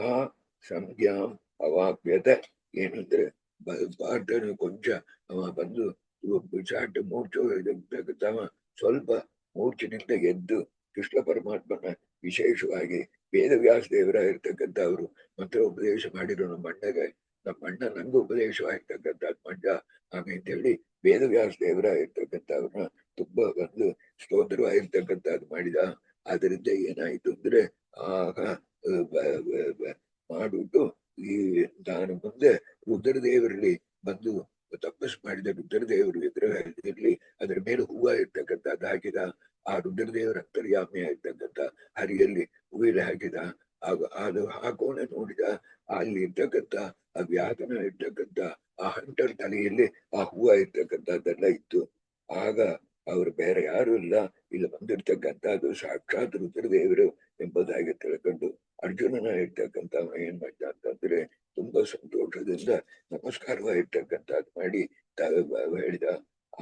ಸಂಜ್ಞಾಂ ಅವಾಪ್ಯತೆ, ಏನಂದ್ರೆ ಪಾರ್ಥನು ಕೊಂಚ ಅವ ಬಂದು ಚಾಟ ಮೂರ್ಛಿರ್ತಕ್ಕಂಥವ ಸ್ವಲ್ಪ ಮೂರ್ಛಿನಿಂದ ಎದ್ದು ಕೃಷ್ಣ ಪರಮಾತ್ಮನ ವಿಶೇಷವಾಗಿ ವೇದವ್ಯಾಸ ದೇವರ ಇರ್ತಕ್ಕಂಥವ್ರು ಮಂತ್ರ ಉಪದೇಶ ಮಾಡಿರೋ ನಮ್ಮ ಅಣ್ಣ ನಂಗೂ ಉಪದೇಶವಾಗಿರ್ತಕ್ಕಂಥದ್ದು ಮಂಡ ಹಾಗಂತ ಹೇಳಿ ವೇದವ್ಯಾಸ ದೇವರ ಇರ್ತಕ್ಕಂಥವ್ರನ್ನ ತುಂಬಾ ಒಂದು ಸ್ತೋತ್ರವಾಗಿರ್ತಕ್ಕಂಥದ್ದು ಮಾಡಿದ. ಆದ್ರಿಂದ ಏನಾಯ್ತು ಅಂದ್ರೆ ಆಗ ಮಾಡ್ಬಿಟ್ಟು ಈ ನಾನು ಮುಂದೆ ರುದ್ರದೇವರಲ್ಲಿ ಬಂದು ತಪಸ್ ಮಾಡಿದ ರುದ್ರದೇವರ ವಿಗ್ರಹ ಇರಲಿ ಅದರ ಮೇಲೆ ಹೂವ ಇರ್ತಕ್ಕಂಥದ್ದು ಹಾಕಿದ. ಆ ರುದ್ರದೇವರ ಅಂತರ್ಯಾಮಿ ಇರ್ತಕ್ಕಂಥ ಹರಿಯಲ್ಲಿ ಹೂವಿನ ಹಾಕಿದ. ಆಗ ಅದು ಹಾಕೋಣ ನೋಡಿದ ಅಲ್ಲಿ ಇರ್ತಕ್ಕಂಥ ಆ ವ್ಯಾಧನ ಇರ್ತಕ್ಕಂಥ ಆ ಹಂಟರ್ ತಲೆಯಲ್ಲಿ ಆ ಹೂವ ಇರ್ತಕ್ಕಂಥದ್ದೆಲ್ಲ ಇತ್ತು. ಆಗ ಅವ್ರು ಬೇರೆ ಯಾರು ಇಲ್ಲ, ಇಲ್ಲಿ ಬಂದಿರ್ತಕ್ಕಂಥದ್ದು ಸಾಕ್ಷಾತ್ ರುದ್ರದೇವರು ಎಂಬುದಾಗಿ ತಿಳ್ಕೊಂಡು ಅರ್ಜುನನ ಇರ್ತಕ್ಕಂಥ ಏನ್ ಮಾಡ್ದ ಅಂತಂದ್ರೆ ತುಂಬಾ ಸಂತೋಷದಿಂದ ನಮಸ್ಕಾರವಾಗಿರ್ತಕ್ಕಂಥದ್ದು ಮಾಡಿ ಹೇಳಿದ.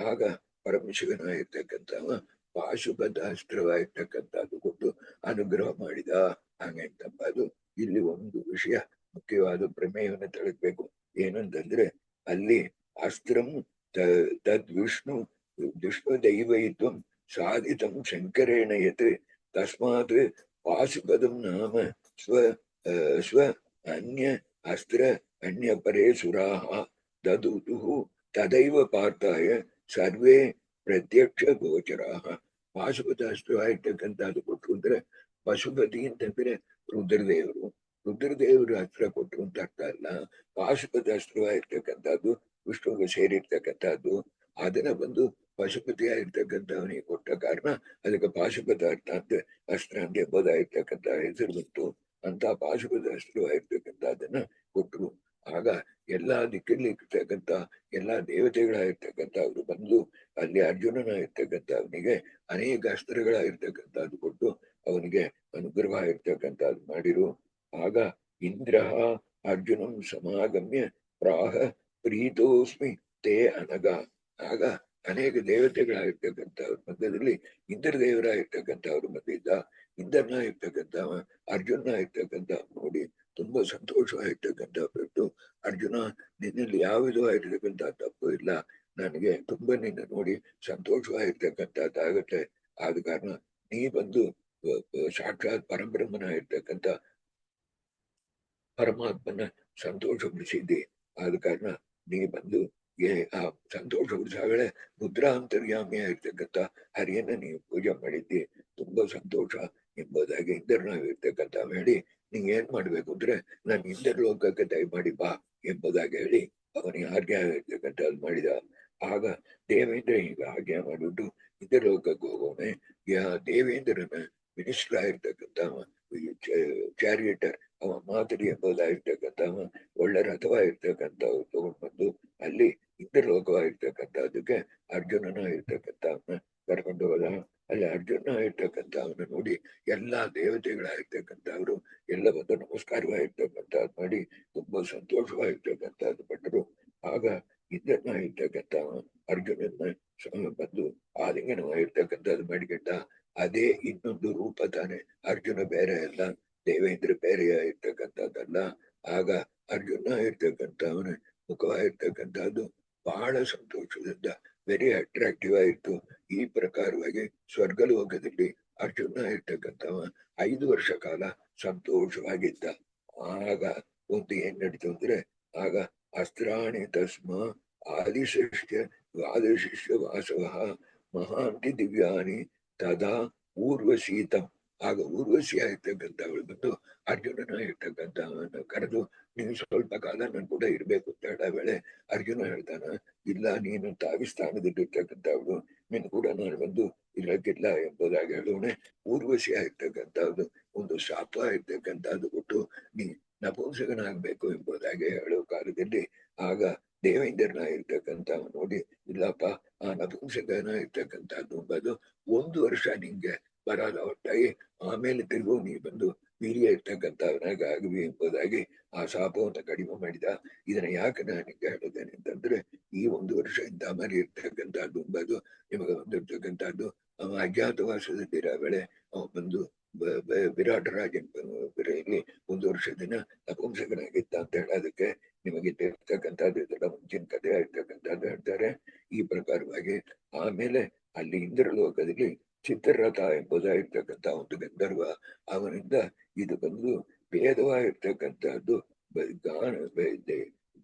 ಆಗ ಪರಮಶಿವನ ಇರ್ತಕ್ಕಂಥವ ಪಾಶುಬದ್ಧ ಅಸ್ತ್ರವಾಗಿರ್ತಕ್ಕಂಥದ್ದು ಕೊಟ್ಟು ಅನುಗ್ರಹ ಮಾಡಿದ. ಹಾಗೆಂತಂಬದು ಇಲ್ಲಿ ಒಂದು ವಿಷಯ ಮುಖ್ಯವಾದ ಪ್ರಮೇಯವನ್ನು ತಿಳಿಸ್ಬೇಕು. ಏನಂತಂದ್ರೆ ಅಲ್ಲಿ ಅಸ್ತ್ರಂ ತದ್ ವಿಷ್ಣು ದೈವಯಿತ್ವಂ ಸಾಧಿತಂ ಶಂಕರೇಣ ಯತ್ ತಸ್ಮಾತ್ ಪಾಶುಪದಂ ನಾಮ ಸ್ವ ಅನ್ಯ ಅಸ್ತ್ರ ಅನ್ಯ ಪರೇ ಸುರಾಹ ದದುತುಃ ತದೈವ ಪಾರ್ಥಾಯ ಸರ್ವೇ ಪ್ರತ್ಯಕ್ಷ ಗೋಚರಾಹ. ಪಾಶುಪತ ಅಸ್ತ್ರವಾಗಿರ್ತಕ್ಕಂಥದ್ದು ಕೊಟ್ರು ಅಂದ್ರೆ, ಪಶುಪತಿ ಅಂತಂದ್ರೆ ರುದ್ರದೇವರು. ರುದ್ರದೇವರು ಅಸ್ತ್ರ ಕೊಟ್ರು ಅಂತ ಅರ್ಥ ಅಲ್ಲ. ಪಾಶುಪತ ಅಸ್ತ್ರವಾಗಿರ್ತಕ್ಕಂಥದ್ದು ವಿಷ್ಣುವಿಗೆ ಸೇರಿರ್ತಕ್ಕಂಥದ್ದು. ಅದನ್ನ ಬಂದು ಪಶುಪತಿ ಆಗಿರ್ತಕ್ಕಂಥವನಿಗೆ ಕೊಟ್ಟ ಕಾರಣ ಅದಕ್ಕೆ ಪಾಶುಪತ ಅರ್ಥ ಅಂತ ಅಸ್ತ್ರ ಅಂತ ಎಂಬುದಾಗಿರ್ತಕ್ಕಂಥ ಹೆಸರು ಬಂತು. ಅಂತ ಪಾಶುಪತ ಅಸ್ತ್ರವಾಗಿರ್ತಕ್ಕಂಥದ್ದನ್ನ ಕೊಟ್ರು. ಆಗ ಎಲ್ಲಾ ದಿಕ್ಕಲ್ಲಿ ಇರ್ತಕ್ಕಂಥ ಎಲ್ಲಾ ದೇವತೆಗಳಾಗಿರ್ತಕ್ಕಂಥವ್ರು ಬಂದು ಅಲ್ಲಿ ಅರ್ಜುನನಾಗಿರ್ತಕ್ಕಂಥ ಅವನಿಗೆ ಅನೇಕ ಅಸ್ತ್ರಗಳಾಗಿರ್ತಕ್ಕಂಥದ್ದು ಕೊಟ್ಟು ಅವನಿಗೆ ಅನುಗ್ರಹವಾಗಿರ್ತಕ್ಕಂಥದ್ದು ಮಾಡಿರು. ಆಗ ಇಂದ್ರ ಅರ್ಜುನಂ ಸಮಾಗಮ್ಯ ಪ್ರಾಹ ಪ್ರೀತೋಸ್ಮಿ ತೇ ಅನಗ. ಆಗ ಅನೇಕ ದೇವತೆಗಳಾಗಿರ್ತಕ್ಕಂಥವ್ರ ಮಧ್ಯದಲ್ಲಿ ಇಂದ್ರ ದೇವರಾಗಿರ್ತಕ್ಕಂಥವ್ರು ಬಂದಿದ್ದ. ಇಂದ್ರನ ಇರ್ತಕ್ಕಂಥವ ಅರ್ಜುನ ಇರ್ತಕ್ಕಂಥ ನೋಡಿ ತುಂಬಾ ಸಂತೋಷವಾಗಿರ್ತಕ್ಕಂಥ ಬಿಟ್ಟು, ಅರ್ಜುನ ನಿನ್ನಲ್ಲಿ ಯಾವ ವಿಧವಾಗಿರ್ತಕ್ಕಂಥ ತಪ್ಪು ಇಲ್ಲ, ನನಗೆ ತುಂಬಾ ನಿನ್ನ ನೋಡಿ ಸಂತೋಷವಾಗಿರ್ತಕ್ಕಂಥದ್ದಾಗತ್ತೆ. ಆದ ಕಾರಣ ನೀ ಬಂದು ಸಾಕ್ಷಾತ್ ಪರಬ್ರಹ್ಮನ ಇರ್ತಕ್ಕಂಥ ಪರಮಾತ್ಮನ ಸಂತೋಷಪಡಿಸಿದ್ದಿ. ಆದ ಕಾರಣ ನೀ ಬಂದು ಆ ಸಂತೋಷಪಡಿಸಾಗಲೇ ರುದ್ರಾಂತರ್ಯಾಮಿ ಆಗಿರ್ತಕ್ಕಂಥ ಹರಿಯನ್ನ ನೀವು ಪೂಜೆ ಮಾಡಿದ್ದಿ. ತುಂಬಾ ಸಂತೋಷ ಎಂಬುದಾಗಿ ಇಂದ್ರನಾಗಿರ್ತಕ್ಕಂಥ ಹೇಳಿ, ನೀವ್ ಏನ್ ಮಾಡ್ಬೇಕು ಅಂದ್ರೆ ನಾನು ಇಂದ್ರ ಲೋಕಕ್ಕೆ ದಯಮಾಡಿ ಬಾ ಎಂಬುದಾಗಿ ಹೇಳಿ ಅವನಿಗೆ ಆಜ್ಞೆ ಆಗಿರ್ತಕ್ಕಂಥದ್ದು ಮಾಡಿದ. ಆಗ ದೇವೇಂದ್ರ ಈಗ ಆಜ್ಞೆ ಮಾಡಿಬಿಟ್ಟು ಇಂದ್ರ ಲೋಕಕ್ಕೆ ಹೋಗೋಣ. ದೇವೇಂದ್ರನ ಮಿನಿಸ್ಟರ್ ಆಗಿರ್ತಕ್ಕಂಥ ಚಾರಿಯೇಟರ್ ಅವ ಮಾತರಿ ಎಂಬುದಾಗಿರ್ತಕ್ಕಂಥವ ಒಳ್ಳೆ ರಥವಾಗಿರ್ತಕ್ಕಂಥವ್ರು ತಗೊಂಡ್ ಬಂದು ಅಲ್ಲಿ ಇಂದ್ರಲೋಕವಾಗಿರ್ತಕ್ಕಂಥದಕ್ಕೆ ಅರ್ಜುನನ ಇರ್ತಕ್ಕಂಥವನ್ನ ಕರ್ಕೊಂಡು ಹೋದ. ಅಲ್ಲಿ ಅರ್ಜುನ ಇರ್ತಕ್ಕಂಥವನ್ನ ನೋಡಿ ಎಲ್ಲಾ ದೇವತೆಗಳಾಗಿರ್ತಕ್ಕಂಥವ್ರು ಎಲ್ಲ ಬಂದು ನಮಸ್ಕಾರವಾಗಿರ್ತಕ್ಕಂಥದ್ದು ಮಾಡಿ ತುಂಬಾ ಸಂತೋಷವಾಗಿರ್ತಕ್ಕಂಥದ್ದು ಪಟ್ಟರು. ಆಗ ಇಂದ್ರನ ಇರ್ತಕ್ಕಂಥವ ಅರ್ಜುನನ ಬಂದು ಆಲಿಂಗನವಾಗಿರ್ತಕ್ಕಂಥದ್ದು ಮಾಡಿಕೊಂಡ. ಅದೇ ಇನ್ನೊಂದು ರೂಪ ತಾನೆ. ಅರ್ಜುನ ಬೇರೆ ಅಲ್ಲ, ದೇವೇಂದ್ರ ಬೇರೆ ಇರ್ತಕ್ಕಂಥದ್ದಲ್ಲ. ಆಗ ಅರ್ಜುನ ಇರ್ತಕ್ಕಂಥವನ ಮುಖವಾಗಿರ್ತಕ್ಕಂಥದ್ದು ಬಹಳ ಸಂತೋಷದಿಂದ ವೆರಿ ಅಟ್ರಾಕ್ಟಿವ್ ಆಯಿತು. ಈ ಪ್ರಕಾರವಾಗಿ ಸ್ವರ್ಗಲೋಕದಲ್ಲಿ ಅರ್ಜುನ ಇರ್ತಕ್ಕಂಥವ 5 ವರ್ಷ ಕಾಲ ಸಂತೋಷವಾಗಿದ್ದ. ಆಗ ಒಂದು ಏನ್ ನಡೀತು ಅಂದ್ರೆ, ಆಗ ಅಸ್ತ್ರಾಣಿ ತಸ್ಮ ಆದಿಶಿಷ್ಯ ದ್ವಾದಶಿಷ್ಯ ವಾಸವ ಮಹಾಂತಿ ದಿವ್ಯಾನಿ ತದಾ ಊರ್ವಶೀತಂ. ಆಗ ಊರ್ವಶಿ ಆಗಿರ್ತಕ್ಕಂಥವಳು ಬಂದು ಅರ್ಜುನನ ಇರ್ತಕ್ಕಂಥವನ್ನ ಕರೆದು, ನೀವು ಸ್ವಲ್ಪ ಕಾಲ ನನ್ ಕೂಡ ಇರ್ಬೇಕು ಅಂತ ಹೇಳ ವೇಳೆ ಅರ್ಜುನ ಹೇಳ್ತಾನ, ಇಲ್ಲ ನೀನು ತಾವಿಸ್ಥಾನದಲ್ಲಿ ಇರ್ತಕ್ಕಂಥವಳು, ನಿನ್ ಕೂಡ ನಾನು ಬಂದು ಇರಕ್ಕಿಲ್ಲ ಎಂಬುದಾಗಿ ಹೇಳೋಣ. ಊರ್ವಶಿ ಆಗಿರ್ತಕ್ಕಂಥದ್ದು ಒಂದು ಶಾಪ ಇರ್ತಕ್ಕಂಥದ್ದು ಕೊಟ್ಟು ನೀ ನಪುಂಸಕನಾಗ್ಬೇಕು ಎಂಬುದಾಗಿ ಹೇಳೋ ಕಾಲದಲ್ಲಿ ಆಗ ದೇವೇಂದ್ರನ ಇರ್ತಕ್ಕಂಥವ್ ನೋಡಿ, ಇಲ್ಲಪ್ಪ ಆ ನಪುಂಸಕನ ಇರ್ತಕ್ಕಂಥದ್ದು ಎಂಬುದು 1 ವರ್ಷ ನಿಂಗೆ ಬರಲ್ಲ ಒಟ್ಟಾಗಿ, ಆಮೇಲೆ ತಿರುಗು ನೀ ಬಂದು ವೀರ್ಯ ಇರ್ತಕ್ಕಂಥವನಾಗ ಆಗವಿ ಎಂಬುದಾಗಿ ಆ ಶಾಪವನ್ನು ಕಡಿಮೆ ಮಾಡಿದ. ಇದನ್ನ ಯಾಕೆ ನಾನು ನಿಂಗೆ ಹೇಳಿದ್ದೇನೆ ಅಂತಂದ್ರೆ, ಈ 1 ವರ್ಷ ಇಂಥ ಮರಿ ಇರ್ತಕ್ಕಂಥದ್ದು ಎಂಬುದು ನಿಮಗೆ ಬಂದಿರ್ತಕ್ಕಂಥದ್ದು. ಅವ ಅಜ್ಞಾತವಾಸದಲ್ಲಿರೋ ವೇಳೆ ಅವ ಬಂದು ವಿರಾಟ ರಾಜನ್ ಇಲ್ಲಿ 1 ವರ್ಷ ದಿನ ನಪುಂಸಕನಾಗಿದ್ದ ಅಂತ ಹೇಳೋದಕ್ಕೆ ನಿಮಗೆ ಇರ್ತಕ್ಕಂಥದ್ದು ಇದೆಲ್ಲ ಮುಂಚಿನ ಕಥೆ ಆಗಿರ್ತಕ್ಕಂಥದ್ದು ಹೇಳ್ತಾರೆ. ಈ ಪ್ರಕಾರವಾಗಿ ಆಮೇಲೆ ಅಲ್ಲಿ ಇಂದ್ರಲೋಕದಲ್ಲಿ ಚಿತ್ರರಥ ಎಂಬುದಾಗಿರ್ತಕ್ಕಂಥ ಒಂದು ಗಂಧರ್ವ, ಅವನಿಂದ ಇದು ಬಂದು ಭೇದವಾಗಿರ್ತಕ್ಕಂಥದ್ದು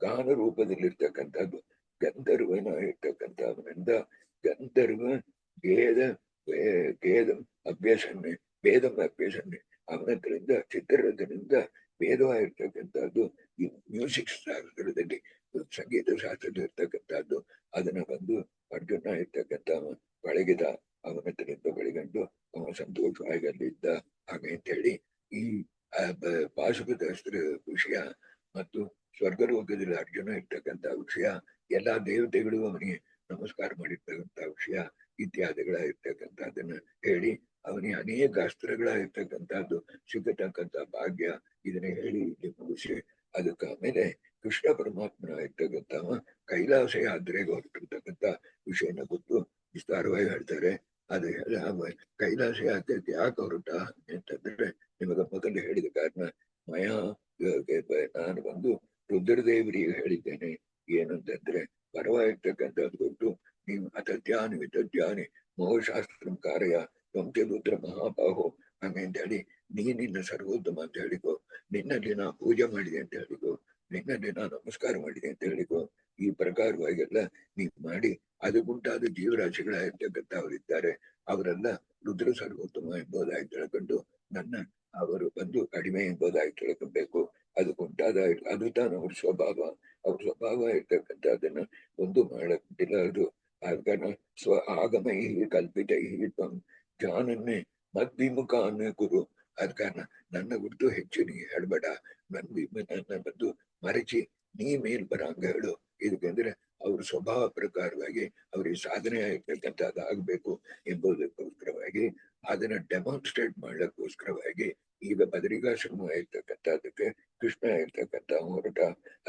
ಗಾನ ರೂಪದಲ್ಲಿರ್ತಕ್ಕಂಥದ್ದು. ಗಂಧರ್ವನ ಇರ್ತಕ್ಕಂಥವನಿಂದ ಗಂಧರ್ವ ಭೇದಂ ಅಭ್ಯಸನ್ನೆ ಅವನದ್ರಿಂದ ಚಿತ್ರರಥನಿಂದ ಭೇದವಾಗಿರ್ತಕ್ಕಂಥದ್ದು ಈ ಮ್ಯೂಸಿಕ್ ಶಾಸ್ತ್ರದಲ್ಲಿ ಸಂಗೀತ ಶಾಸ್ತ್ರದಲ್ಲಿ ಇರ್ತಕ್ಕಂಥದ್ದು. ಅದನ್ನ ಬಂದು ಅರ್ಜುನ ಇರ್ತಕ್ಕಂಥವ ಬಳಗಿದ, ಅವನತ್ರದಿಂದ ಬೆಳಗಂಡು ಅವನ ಸಂತೋಷವಾಗಿ ಅಲ್ಲಿದ್ದ. ಹಾಗೆ ಅಂತ ಹೇಳಿ ಈ ಪಾಶುಪತ ಅಸ್ತ್ರ ವಿಷಯ ಮತ್ತು ಸ್ವರ್ಗಲೋಕದಲ್ಲಿ ಅರ್ಜುನ ಇರ್ತಕ್ಕಂಥ ವಿಷಯ, ಎಲ್ಲಾ ದೇವತೆಗಳು ಅವನಿಗೆ ನಮಸ್ಕಾರ ಮಾಡಿರ್ತಕ್ಕಂಥ ವಿಷಯ ಇತ್ಯಾದಿಗಳಾಗಿರ್ತಕ್ಕಂಥದ್ದನ್ನ ಹೇಳಿ ಅವನಿಗೆ ಅನೇಕ ಅಸ್ತ್ರಗಳಾಗಿರ್ತಕ್ಕಂಥದ್ದು ಸಿಗತಕ್ಕಂಥ ಭಾಗ್ಯ ಇದನ್ನ ಹೇಳಿ ಇಲ್ಲಿ ಮುಗಿಸಿ, ಅದಕ್ಕೆ ಆಮೇಲೆ ಕೃಷ್ಣ ಪರಮಾತ್ಮನ ಇರ್ತಕ್ಕಂಥವ ಕೈಲಾಸ ಯಾತ್ರೆಗೆ ಹೊರಟಿರ್ತಕ್ಕಂಥ ವಿಷಯನ ಗೊತ್ತು ವಿಸ್ತಾರವಾಗಿ ಹೇಳ್ತಾರೆ. ಅದು ಕೈಲಾಸ ಯಾತ್ರೆಗೆ ಯಾಕೆ ಹೊರಟ ಅಂತಂದ್ರೆ, ನಿಮಗೆ ಮೊದಲು ಹೇಳಿದ ಕಾರಣ ನಾನು ಬಂದು ರುದ್ರದೇವರಿಗೆ ಹೇಳಿದ್ದೇನೆ ಏನಂತಂದ್ರೆ, ಪರವಾಗಿರ್ತಕ್ಕಂಥದ್ದು ಕೊಟ್ಟು ನೀವು ಅತತ್ಯಾನಿ ವಿತತ್ಯಾನಿ ಮೋಹಶಾಸ್ತ್ರ ಕಾರ್ಯ ವಂತೆ ರುದ್ರ ಮಹಾಬಾಹೋ ಹಂಗಂತ ಹೇಳಿ, ನಿನ್ನ ಸರ್ವೋತ್ತಮ ಅಂತ ಹೇಳಿಕೋ, ನಿನ್ನಲ್ಲಿ ನಾ ಪೂಜೆ ಮಾಡಿದೆ ಅಂತ ಹೇಳಿಕೋ, ನಿನ್ನಲ್ಲಿ ನಾ ನಮಸ್ಕಾರ ಮಾಡಿದೆ ಅಂತ ಹೇಳಿಕೋ. ಈ ಪ್ರಕಾರವಾಗೆಲ್ಲ ನೀವು ಮಾಡಿ ಅದಕ್ಕುಂಟಾದ ಜೀವರಾಶಿಗಳಾಗಿರ್ತಕ್ಕಂಥವರಿದ್ದಾರೆ. ಅವರೆಲ್ಲ ರುದ್ರ ಸರ್ವೋತ್ತಮ ಎಂಬುದಾಗಿ ತಿಳ್ಕೊಂಡು ನನ್ನ ಅವರು ಬಂದು ಕಡಿಮೆ ಎಂಬುದಾಗಿ ತಿಳ್ಕೊಬೇಕು. ಅದಕ್ಕುಂಟಾದ ಅದು ತಾನು ಅವ್ರ ಸ್ವಭಾವ ಇರ್ತಕ್ಕಂಥದ್ದನ್ನ ಒಂದು ಮಾಡಕ್ಕಿಲ್ಲ. ಅದು ಅದನ್ನ ಆಗಮೈ ಕಲ್ಪಿತೈ ತ್ವಂ ಜಾನನ್ನೇ ಮದ್ವಿಮುಖಾನ್ ಕುರು. ಅದ ಕಾರಣ ನನ್ನ ಕುರಿತು ಹೆಚ್ಚು ನೀ ಹೇಳ್ಬೇಡ, ನನ್ನ ಬಂದು ಮರಚಿ ನೀ ಮೇಲ್ ಬರಂಗ ಹೇಳು. ಇದಕ್ಕಂದ್ರೆ ಅವ್ರ ಸ್ವಭಾವ ಪ್ರಕಾರವಾಗಿ ಅವ್ರಿಗೆ ಸಾಧನೆ ಆಗಿರ್ತಕ್ಕಂಥದ್ದು ಆಗ್ಬೇಕು ಎಂಬುದಕ್ಕೋಸ್ಕರವಾಗಿ ಅದನ್ನ ಡೆಮಾನ್ಸ್ಟ್ರೇಟ್ ಮಾಡ್ಲಿಕ್ಕೋಸ್ಕರವಾಗಿ ಈಗ ಬದರಿಕಾಶ್ರಮ ಇರ್ತಕ್ಕಂಥದ್ದಕ್ಕೆ ಕೃಷ್ಣ ಇರ್ತಕ್ಕಂಥ ಹೊರಟ,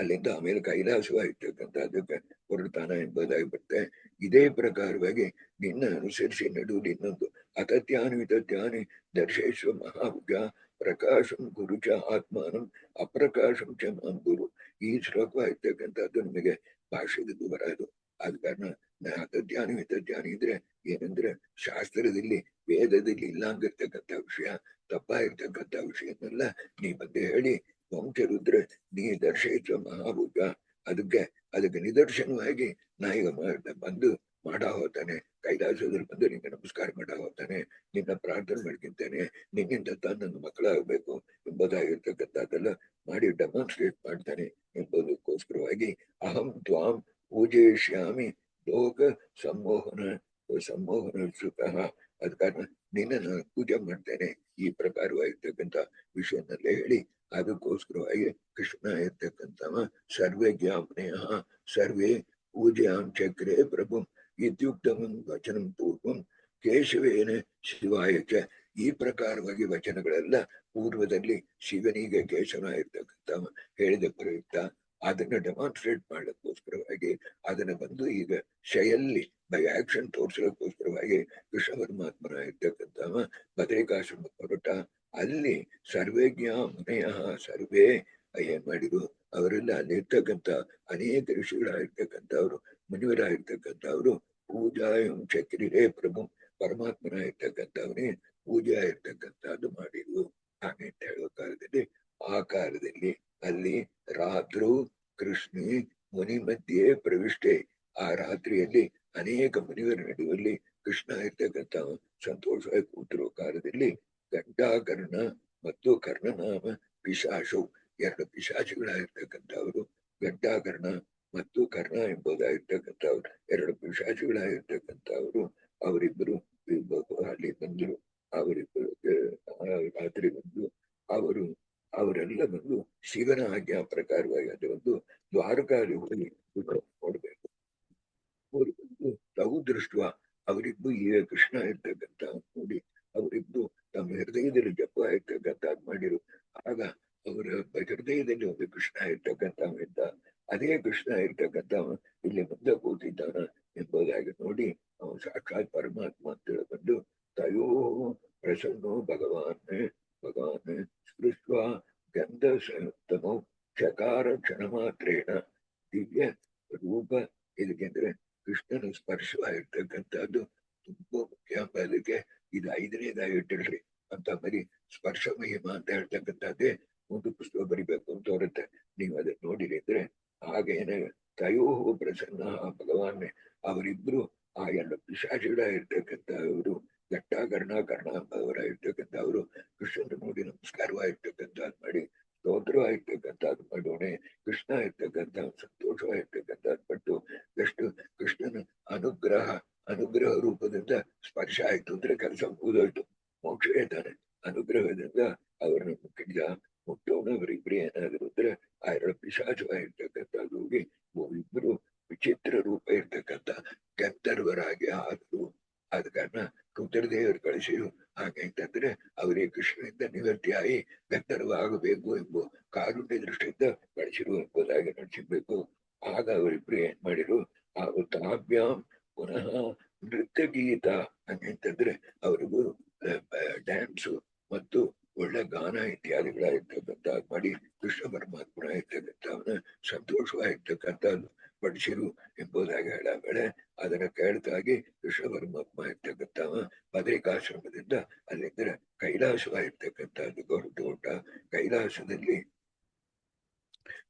ಅಲ್ಲಿಂದ ಆಮೇಲೆ ಕೈಲಾಸವಾಗಿರ್ತಕ್ಕಂಥದ್ದಕ್ಕೆ ಹೊರಟಾನ ಎಂಬುದಾಗಿ ಬರುತ್ತೆ. ಇದೇ ಪ್ರಕಾರವಾಗಿ ನಿನ್ನ ಅನುಸರಿಸಿ ನಡು ನಿನ್ನೊಂದು ಅತತ್ಯಾನಿ ವಿತತ್ಯಾನಿ ದರ್ಶೇಶ್ವ ಮಹಾಭುಜ ಪ್ರಕಾಶಂ ಗುರು ಚ ಆತ್ಮಾನಂ ಅಪ್ರಕಾಶಂ ಚ ಮಾಂ ಗುರು. ಈ ಶ್ಲೋಕವಾಗಿರ್ತಕ್ಕಂಥದ್ದು ನಿಮಗೆ ಭಾಷೆದ್ದು ಬರೋದು. ಆದ ಕಾರಣ ಅತತ್ಯಾನಿ ವಿತತ್ಯಾನಿ ಇದ್ರೆ ಏನಂದ್ರೆ ಶಾಸ್ತ್ರದಲ್ಲಿ ವೇದದಲ್ಲಿ ಇಲ್ಲ ಅಂದಿರ್ತಕ್ಕಂಥ ವಿಷಯ, ತಪ್ಪಾಗಿರ್ತಕ್ಕಂಥ ವಿಷಯನೆಲ್ಲ ನೀ ಬಂದು ಹೇಳಿ ವಂಶರುದ್ರ ನೀ ದರ್ಶಯಿಸುವ ಮಹಾಭೂತ. ಅದಕ್ಕೆ ನಿದರ್ಶನವಾಗಿ ನಾ ಈಗ ಬಂದು ಮಾಡಾ ಹೋಗ್ತಾನೆ, ಕೈಲಾಸದಲ್ಲಿ ಬಂದು ನಿನ್ನ ನಮಸ್ಕಾರ ಮಾಡಾ ಹೋಗ್ತಾನೆ, ನಿನ್ನ ಪ್ರಾರ್ಥನೆ ಮಾಡ್ಕಿಂತಾನೆ, ನಿನ್ನಿಂದ ತಾನು ನನ್ನ ಮಕ್ಕಳಾಗಬೇಕು ಎಂಬುದಾಗಿರ್ತಕ್ಕಂಥದ್ದೆಲ್ಲ ಮಾಡಿ ಡೆಮಾನ್ಸ್ಟ್ರೇಟ್ ಮಾಡ್ತಾನೆ ಎಂಬುದಕ್ಕೋಸ್ಕರವಾಗಿ ಅಹಂ ತ್ವಾಂ ಪೂಜಯಿಷ್ಯಾಮಿ ಲೋಕ ಸಂಮೋಹನ ಸುತಃ. ಅದ ಕಾರಣ ನಿನ್ನ ಪೂಜೆ ಮಾಡ್ತೇನೆ ಈ ಪ್ರಕಾರವಾಗಿರ್ತಕ್ಕಂಥ ವಿಷಯನಲ್ಲೇ ಹೇಳಿ ಅದಕ್ಕೋಸ್ಕರವಾಗಿ ಕೃಷ್ಣ ಇರ್ತಕ್ಕಂಥವ ಸರ್ವಜ್ಞಾಪನೆಯ ಸರ್ವೇ ಪೂಜೆಯಾಂ ಚಕ್ರೆ ಪ್ರಭು ಇತ್ಯುಕ್ತಮಂ ವಚನಂ ಪೂರ್ವಂ ಕೇಶವೇನ ಶಿವಾಯ ಚ. ಈ ಪ್ರಕಾರವಾಗಿ ವಚನಗಳೆಲ್ಲ ಪೂರ್ವದಲ್ಲಿ ಶಿವನಿಗೆ ಕೇಶವ ಇರ್ತಕ್ಕಂಥವ ಹೇಳಿದ ಪ್ರಯುಕ್ತ ಅದನ್ನ ಡೆಮಾನ್ಸ್ಟ್ರೇಟ್ ಮಾಡ್ಲಿಕ್ಕೋಸ್ಕರವಾಗಿ ಅದನ್ನ ಬಂದು ಈಗ ಶೈಯಲ್ಲಿ ಬೈ ಆಕ್ಷನ್ ತೋರ್ಸಲಿಕ್ಕೋಸ್ಕರವಾಗಿ ಕೃಷ್ಣ ಪರಮಾತ್ಮನ ಇರ್ತಕ್ಕಂಥವ ಬದರಿಕಾಶ್ರಮ ಹೊರಟ. ಅಲ್ಲಿ ಸರ್ವಜ್ಞ ಮುನೆಯ ಸರ್ವೇ ಏನ್ ಮಾಡಿದ್ರು ಅವರೆಲ್ಲ ಅಲ್ಲಿರ್ತಕ್ಕಂಥ ಅನೇಕ ಋಷಿಗಳಾಗಿರ್ತಕ್ಕಂಥವ್ರು ಮುನಿವರಾಗಿರ್ತಕ್ಕಂಥವ್ರು ಪೂಜಾ ಚಕ್ರಿರೇ ಪ್ರಭು ಪರಮಾತ್ಮನ ಇರ್ತಕ್ಕಂಥವನೇ ಪೂಜಾ ಇರ್ತಕ್ಕಂಥದ್ದು ಮಾಡಿದ್ರು. ಹಾಗೆ ಅಂತ ಹೇಳುವ ಕಾಲದಲ್ಲಿ ಆ ಕಾಲದಲ್ಲಿ ಅಲ್ಲಿ ರಾತ್ರು ಕೃಷ್ಣ ಮುನಿ ಮಧ್ಯೆ ಪ್ರವಿಷ್ಟೆ. ಆ ರಾತ್ರಿಯಲ್ಲಿ ಅನೇಕ ಮುನಿವರ ನಡುವಲ್ಲಿ ಕೃಷ್ಣ ಇರ್ತಕ್ಕಂಥ ಸಂತೋಷವಾಗಿ ಕೂತಿರುವ ಕಾಲದಲ್ಲಿ ಗಡ್ಡಾಕರ್ಣ ಮತ್ತು ಕರ್ಣನಾಮ ಪಿಶಾಚವು ಎರಡು ಪಿಶಾಚಿಗಳಾಗಿರ್ತಕ್ಕಂಥವ್ರು, ಗಡ್ಡಾಕರ್ಣ ಮತ್ತು ಕರ್ಣ ಎಂಬುದಾಗಿರ್ತಕ್ಕಂಥವ್ರು ಎರಡು ಪಿಶಾಚಿಗಳಾಗಿರ್ತಕ್ಕಂಥವ್ರು ಅವರಿಬ್ಬರು ಅಲ್ಲಿ ಬಂದರು. ಅವರಿಬ್ಬರು ರಾತ್ರಿ ಬಂದು ಅವರೆಲ್ಲ ಬಂದು ಶಿವನ ಆಜ್ಞಾ ಪ್ರಕಾರವಾಗಿ ಅದು ಒಂದು ದ್ವಾರಕಾಲಿ ಹೋಗಿ ನೋಡ್ಬೇಕು. ಅವರು ಬಂದು ತಾವು ದೃಷ್ಟ ಅವರಿಬ್ಬರು ಈಗ ಕೃಷ್ಣ ಇರ್ತಕ್ಕಂಥ ನೋಡಿ ಅವರಿಬ್ರು ತಮ್ಮ ಹೃದಯದಲ್ಲಿ ಜಪ ಇರ್ತಕ್ಕಂಥ ಮಾಡಿರು. ಆಗ ಅವರ ಹೃದಯದಲ್ಲಿ ಒಂದು ಕೃಷ್ಣ ಇರ್ತಕ್ಕಂಥ ಅದೇ ಕೃಷ್ಣ ಇರ್ತಕ್ಕಂಥ ಇಲ್ಲಿ ಮುಂದೆ ಕೂತಿದ್ದಾನ ಎಂಬುದಾಗಿ ನೋಡಿ ಅವನು ಸಾಕ್ಷಾತ್ ಪರಮಾತ್ಮ ಅಂತ ತಿಳ್ಕೊಂಡು ತಯೋ ಪ್ರಸನ್ನೋ ಭಗವಾನ್ ಸ್ಪೃಷ್ಟ ಗಂಧ ಸಂಯುಕ್ತಮೋ ಚಕಾರ ಕ್ಷಣ ಮಾತ್ರೇಣ ದಿವ್ಯ ರೂಪ. ಇದಕ್ಕೆಂದ್ರೆ ಕೃಷ್ಣನ ಸ್ಪರ್ಶವಾಗಿರ್ತಕ್ಕಂಥದ್ದು ತುಂಬಾ ಮುಖ್ಯ. ಅದಕ್ಕೆ ಇದು 5ನೇದಾಗಿ ಇಟ್ಟಿರ್ರಿ ಅಂತ ಬರೀ ಸ್ಪರ್ಶ ಮಹಿಮಾ ಅಂತ ಹೇಳ್ತಕ್ಕಂಥದ್ದೇ ಒಂದು ಪುಸ್ತಕ ಬರಿಬೇಕು ಅಂತ ಬರುತ್ತೆ. ನೀವು ಅದನ್ನ ನೋಡಿರಿ ಅಂದ್ರೆ ಹಾಗೇನ ತಯೋ ಪ್ರಸನ್ನ ಭಗವಾನ್ ಅವರಿಬ್ರು ಆ ಎರಡು ಪಿಶಾಚಿಗಳಾಗಿರ್ತಕ್ಕಂಥವರು ಘಟ್ಟಾಕರ್ಣ ಇರ್ತಕ್ಕಂಥವ್ರು ಕೃಷ್ಣನ ನೋಡಿ ನಮಸ್ಕಾರವಾಗಿರ್ತಕ್ಕಂಥದ್ದು ಮಾಡಿ ಸ್ತೋತ್ರವಾಗಿರ್ತಕ್ಕಂಥದ್ದು ಮಾಡೋಣೆ. ಕೃಷ್ಣ ಇರ್ತಕ್ಕಂಥ ಸಂತೋಷವಾಗಿರ್ತಕ್ಕಂಥದ್ದು ಪಟ್ಟು ಎಷ್ಟು ಕೃಷ್ಣನ ಅನುಗ್ರಹ ರೂಪದಿಂದ ಸ್ಪರ್ಶ ಆಯ್ತು ಅಂದ್ರೆ ಕೆಲಸ ಮುಗಿದೋಯ್ತು. ಮೋಕ್ಷ ಇದ್ದಾನೆ ಅನುಗ್ರಹದಿಂದ ಅವರನ್ನು ಮುಟ್ಟಿದ ಮುಟ್ಟೋಣ. ಅವರಿಬ್ಬರು ಏನಾದ್ರು ಅಂದ್ರೆ ಆ ಎರಡು ಪಿಶಾಚವಾಗಿರ್ತಕ್ಕಂಥದ್ದು ಹೋಗಿ ಇಬ್ಬರು ವಿಚಿತ್ರ ರೂಪ ಇರ್ತಕ್ಕಂಥ ಗಂಧರ್ವರಾಗಿ ಆದರು. ಆದ ಕಾರಣ ರುದ್ರದೇವರು ಕಳಿಸಿರು. ಹಾಗಂತಂದ್ರೆ ಅವರಿಗೆ ಕೃಷ್ಣನಿಂದ ನಿವೃತ್ತಿಯಾಗಿ ಗಂಧರ್ವ ಆಗಬೇಕು ಎಂಬ ಕಾರುಣ್ಯ ದೃಷ್ಟಿಯಿಂದ ಕಳಿಸಿರು ಎಂಬುದಾಗಿ ನಡೆಸಬೇಕು. ಆಗ ಅವರಿಬ್ರು ಏನ್ ಮಾಡಿರು, ಆ ತಾಭ್ಯಾಂ ಪುನಃ ನೃತ್ಯ ಗೀತ ಹಂಗಂತಂದ್ರೆ ಅವರಿಗೂ ಡ್ಯಾನ್ಸು ಮತ್ತು ಒಳ್ಳೆ ಗಾನ ಇತ್ಯಾದಿಗಳಾಗಿರ್ತಕ್ಕಂಥ ಮಾಡಿ ಕೃಷ್ಣ ಪರಮಾತ್ಮನ ಇರ್ತಕ್ಕಂಥವನ್ನ ಸಂತೋಷವಾಗಿರ್ತಕ್ಕಂಥದ್ದು ಪಡಿಸಿರು ಎಂಬುದಾಗಿ ಹೇಳಬೇಳೆ. ಅದನ್ನ ಕೇಳ್ತಾಗಿ ಕೃಷ್ಣ ಪರಮಾತ್ಮ ಇರ್ತಕ್ಕಂಥವ ಬದರಿಕಾಶ್ರಮದಿಂದ ಅಲ್ಲಿಂದ ಕೈಲಾಸವಾಗಿರ್ತಕ್ಕಂಥದ್ದು ಹೊರಟು ಕೈಲಾಸದಲ್ಲಿ